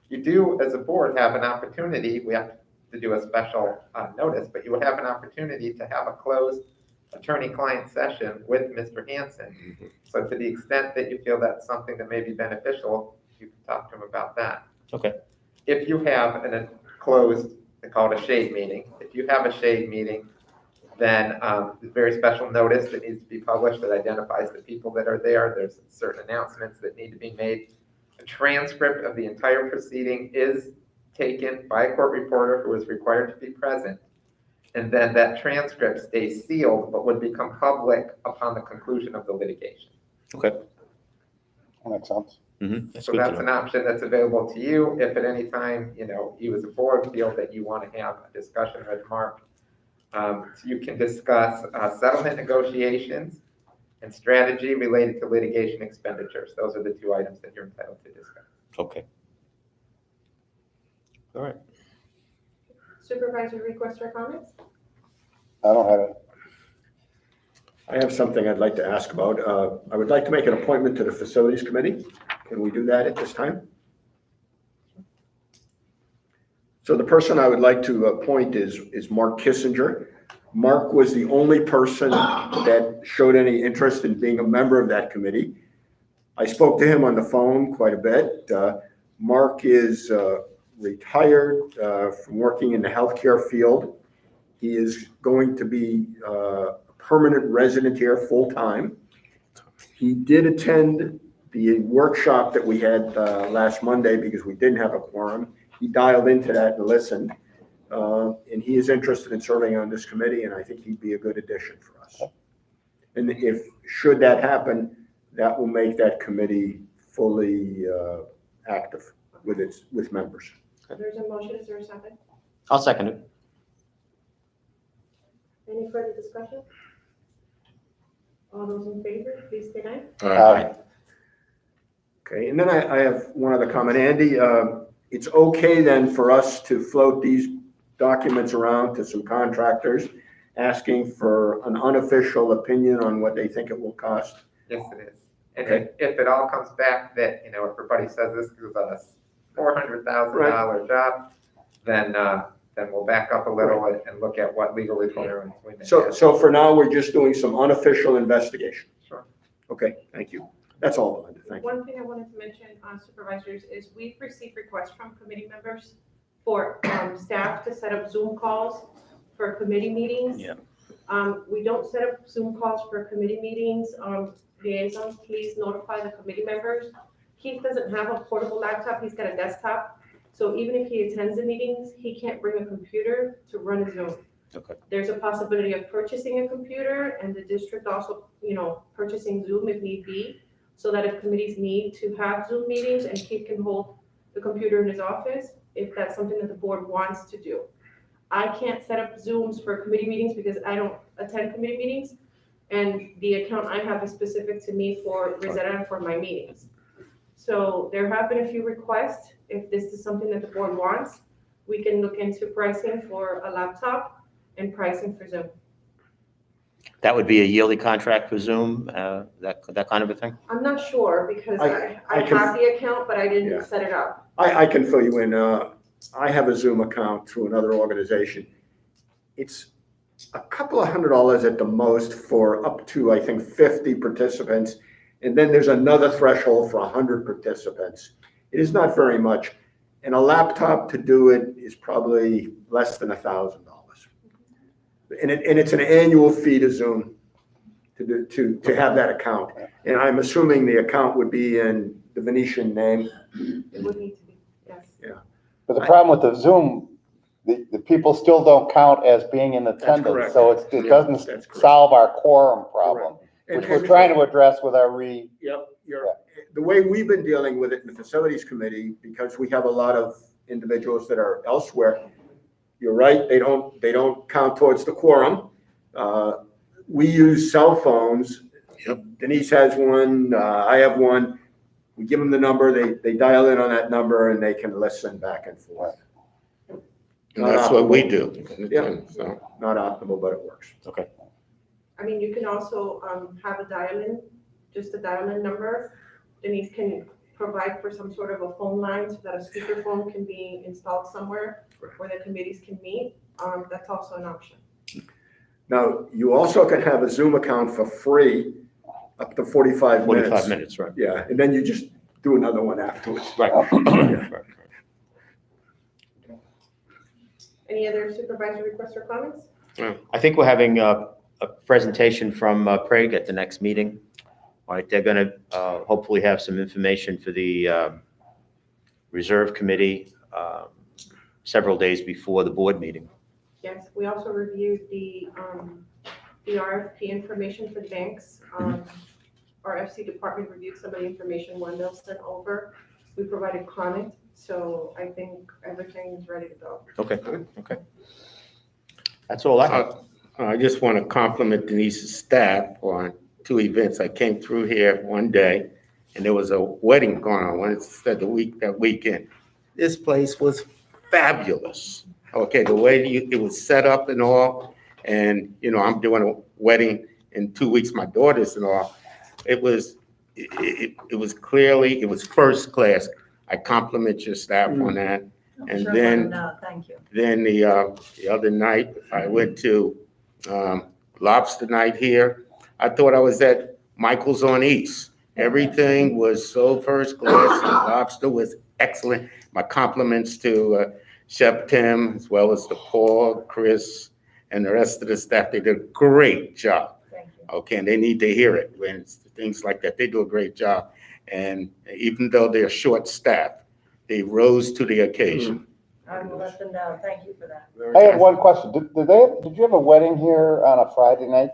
You do, as a board, have an opportunity, we have to do a special notice, but you would have an opportunity to have a closed attorney-client session with Mr. Hansen. So to the extent that you feel that's something that may be beneficial, you can talk to him about that. Okay. If you have a closed, they call it a shade meeting. If you have a shade meeting, then there's a very special notice that needs to be published that identifies the people that are there. There's certain announcements that need to be made. A transcript of the entire proceeding is taken by a court reporter who is required to be present. And then that transcript stays sealed, but would become public upon the conclusion of the litigation. Okay. That makes sense. So that's an option that's available to you. If at any time, you as a board feel that you want to have a discussion with Mark, you can discuss settlement negotiations and strategy related to litigation expenditures. Those are the two items that you're entitled to discuss. Okay. All right. Supervisor requests for comments? I don't have it. I have something I'd like to ask about. I would like to make an appointment to the Facilities Committee. Can we do that at this time? So the person I would like to appoint is Mark Kissinger. Mark was the only person that showed any interest in being a member of that committee. I spoke to him on the phone quite a bit. Mark is retired from working in the healthcare field. He is going to be a permanent resident here full-time. He did attend the workshop that we had last Monday because we didn't have a quorum. He dialed into that and listened. And he is interested in serving on this committee, and I think he'd be a good addition for us. And should that happen, that will make that committee fully active. with members. There's a motion, is there a second? I'll second it. Any further discussion? All those in favor, please say aye. Aye. Okay, and then I have one other comment. Andy, it's okay then for us to float these documents around to some contractors, asking for an unofficial opinion on what they think it will cost? Yes, it is. And Okay. if it all comes back that, you know, everybody says this is a $400,000 job, then we'll back up a little and look at what legal requirements we may have. So for now, we're just doing some unofficial investigation. Sure. Okay, thank you. That's all, Belinda, thank you. One thing I wanted to mention, supervisors, is we've received requests from committee members for staff to set up Zoom calls for committee meetings. Yeah. We don't set up Zoom calls for committee meetings. Liaisons, please notify the committee members. Keith doesn't have a portable laptop, he's got a desktop. So even if he attends the meetings, he can't bring a computer to run a Zoom. Okay. There's a possibility of purchasing a computer and the district also, purchasing Zoom if need be, so that if committees need to have Zoom meetings and Keith can hold the computer in his office, if that's something that the board wants to do. I can't set up Zooms for committee meetings because I don't attend committee meetings. And the account I have is specific to me for Rosetta and for my meetings. So there have been a few requests. If this is something that the board wants, we can look into pricing for a laptop and pricing for Zoom. That would be a yearly contract for Zoom, that kind of a thing? I'm not sure because I I can- have the account, but I Yeah. didn't set it up. I can fill you in. I have a Zoom account through another organization. It's a couple of $100 at the most for up to, I think, 50 participants. And then there's another threshold for 100 participants. It is not very much. And a laptop to do it is probably less than $1,000. And it's an annual fee to Zoom to have that account. And I'm assuming the account would be in the Venetian name. It would need to be, yes. But the problem with the Zoom, the people still don't count as being in attendance, correct. so it That's doesn't correct. solve our quorum problem, And- which we're trying to address with our Yep, the way we've been dealing with it in the facilities committee, because we have a lot of individuals that are elsewhere, you're right, they don't count towards the quorum. We use cell phones. Yep. Denise has one, I have one. We give them the number, they dial in on that number and they can listen back and forth. And that's what we do. Yeah. So, Not optimal, but it works. Okay. I mean, you can also have a dial-in, just a dial-in number. Denise can provide for some sort of a phone line so that a speakerphone can be installed somewhere where the committees can meet. That's also an option. Now, you also can have a Zoom account for free, up to 45 minutes. 45 minutes, right? Yeah, and then you just do another one afterwards. Right. Yeah. Any other supervisor requests or comments? I think we're having a presentation from Prague at the next meeting. All right, they're going to hopefully have some information for the Reserve Committee several days before the board meeting. Yes, we also reviewed the RFP information for the banks. Our FC department reviewed some of the information Wendell sent over. We provided comment, so I think everything is ready to go. Okay, okay. That's all I have. I just want to compliment Denise's staff on 2 events. I came through here one day and there was a wedding going on, one said that weekend. This place was fabulous. Okay, the way it was set up and all, and I'm doing a wedding in 2 weeks, my daughter's and all. It was clearly, it was first class. I compliment your staff on that. And Sure, then, thank you. then the other night, I went to lobster night here. I thought I was at Michael's on East. Everything was so first class. The lobster was excellent. My compliments to Chef Tim, as well as to Paul, Chris, and the rest of the staff. They did a great job. Thank you. Okay, and they need to hear it when it's things like that. They do a great job. And even though they're short-staffed, they rose to the occasion. I will let them know. Thank you for that. I have one question. Did you have a wedding here on a Friday night?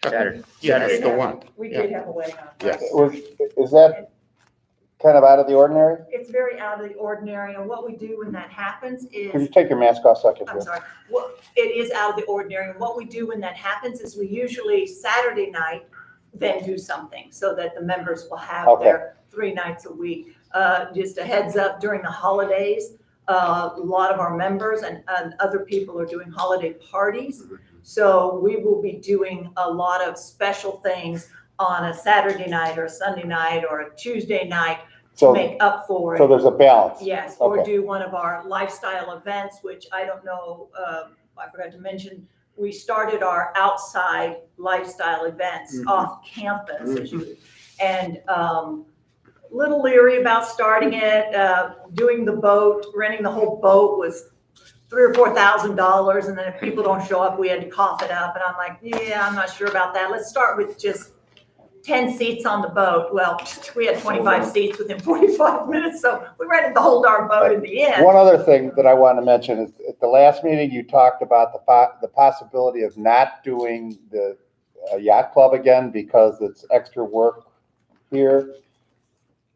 Saturday. Yeah, that's the one. We Yeah. did have a wedding on Yes. Friday. Is that kind of out of the ordinary? It's very out of the ordinary, and what we do when that happens Could you is, take your mask off so I can I'm hear? sorry, it is out of the ordinary, and what we do when that happens is we usually Saturday night then do something so that the members will have Okay. their 3 nights a week. Just a heads up, during the holidays, a lot of our members and other people are doing holiday parties. So we will be doing a lot of special things on a Saturday night or a Sunday night or a Tuesday night to So, make up for so it. there's a balance. Yes, or Okay. do one of our lifestyle events, which I don't know, I forgot to mention, we started our outside lifestyle events off campus. And little leery about starting it, doing the boat, renting the whole boat was $3,000 or $4,000. And then if people don't show up, we had to cough it up. And I'm like, yeah, I'm not sure about that. Let's start with just 10 seats on the boat. Well, we had 25 seats within 45 minutes, so we rented the whole darn boat in the end. One other thing that I want to mention is at the last meeting, you talked about the possibility of not doing the yacht club again because it's extra work here.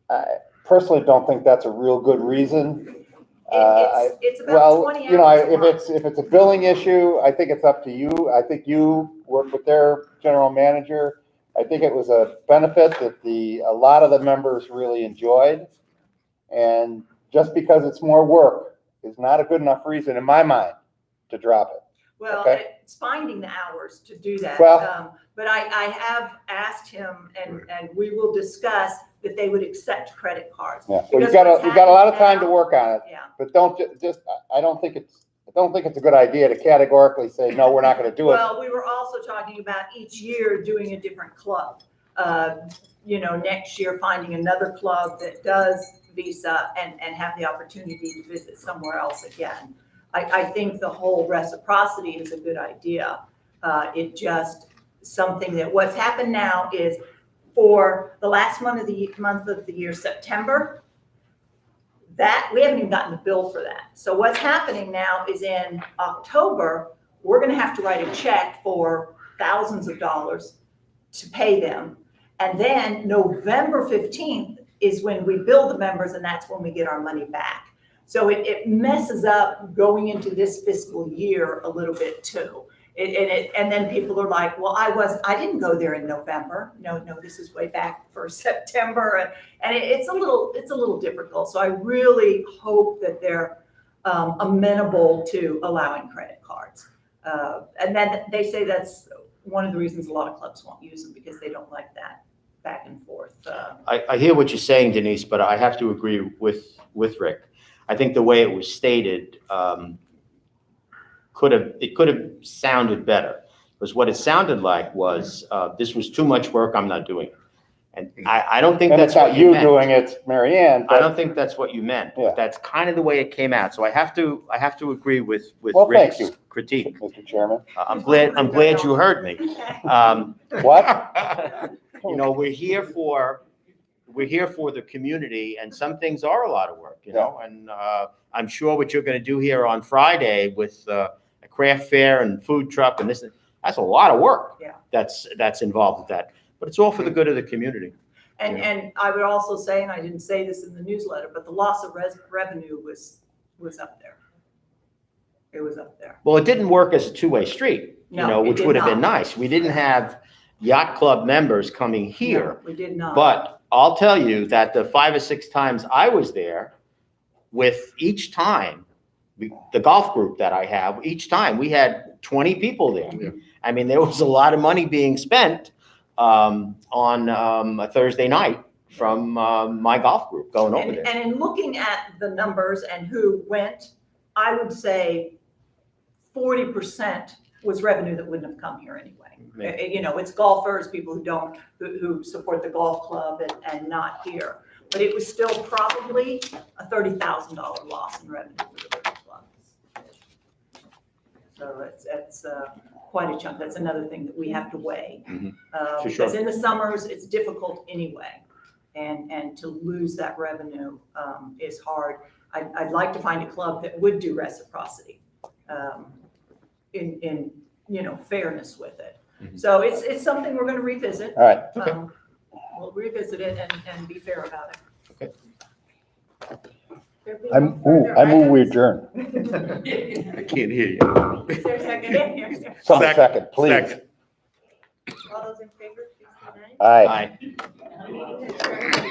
I personally don't think that's a real good reason. It's about Well, 20 you know, hours a if month. it's a billing issue, I think it's up to you. I think you work with their general manager. I think it was a benefit that a lot of the members really enjoyed. And just because it's more work is not a good enough reason in my mind to drop it. Well, Okay. it's finding the hours to do that. Well- But I have asked him, and we will discuss that they would accept credit cards. Yeah, well, Because you've got what's a lot of happening time to now- work on it, Yeah. but don't I don't think it's a good idea to categorically say, no, we're not gonna do it. Well, we were also talking about each year doing a different club. Next year finding another club that does Visa and have the opportunity to visit somewhere else again. I think the whole reciprocity is a good idea. It just something that what's happened now is for the last month of the year, September, that we haven't even gotten the bill for that. So what's happening now is in October, we're gonna have to write a check for thousands of dollars to pay them. And then November 15th is when we bill the members, and that's when we get our money back. So it messes up going into this fiscal year a little bit too. And then people are like, well, I didn't go there in November. No, this is way back for September. And it's a little difficult. So I really hope that they're amenable to allowing credit cards. And then they say that's one of the reasons a lot of clubs won't use them, because they don't like that back and forth. I hear what you're saying, Denise, but I have to agree with Rick. I think the way it was stated, it could have sounded better, because what it sounded like was, this was too much work, I'm not doing it. And I don't think And that's it's not what you you meant. doing it, it's Mary Ann. I don't think that's what you meant. Yeah. That's kind of the way it came out. So I have to agree with Well, thank Rick's you. critique. Mr. Chairman. I'm glad you heard me. What? We're here for the community, and some things are a lot of work, and I'm sure what you're going to do here on Friday with a craft fair and food truck and that's a lot of work. Yeah. That's involved with that, but it's all for the good of the community. And I would also say, and I didn't say this in the newsletter, but the loss of revenue was up there. It was up there. Well, it didn't work as a two-way street, No, it which did would have been not. nice. We didn't have yacht club members coming here. No, we did not. But I'll tell you that the 5 or 6 times I was there, with each time, the golf group that I have, each time we had 20 people there. Yeah. I mean, there was a lot of money being spent on a Thursday night from my golf group going over there. And in looking at the numbers and who went, I would say 40% was revenue that wouldn't have come here anyway. It's golfers, people who support the golf club and not here. But it was still probably a $30,000 loss in revenue for the golf club. So it's quite a chunk. That's another thing that we have to weigh. For Because sure. in the summers, it's difficult anyway. And to lose that revenue is hard. I'd like to find a club that would do reciprocity in fairness with it. Mhm. So it's something we're going to revisit. All right. Okay. We'll revisit it and be fair about it. Okay. There being no further I move we items? adjourn. I can't hear you. Is there a second? Some second, please. Second. All those in favor, please say aye. Aye. Aye. Meeting adjourned.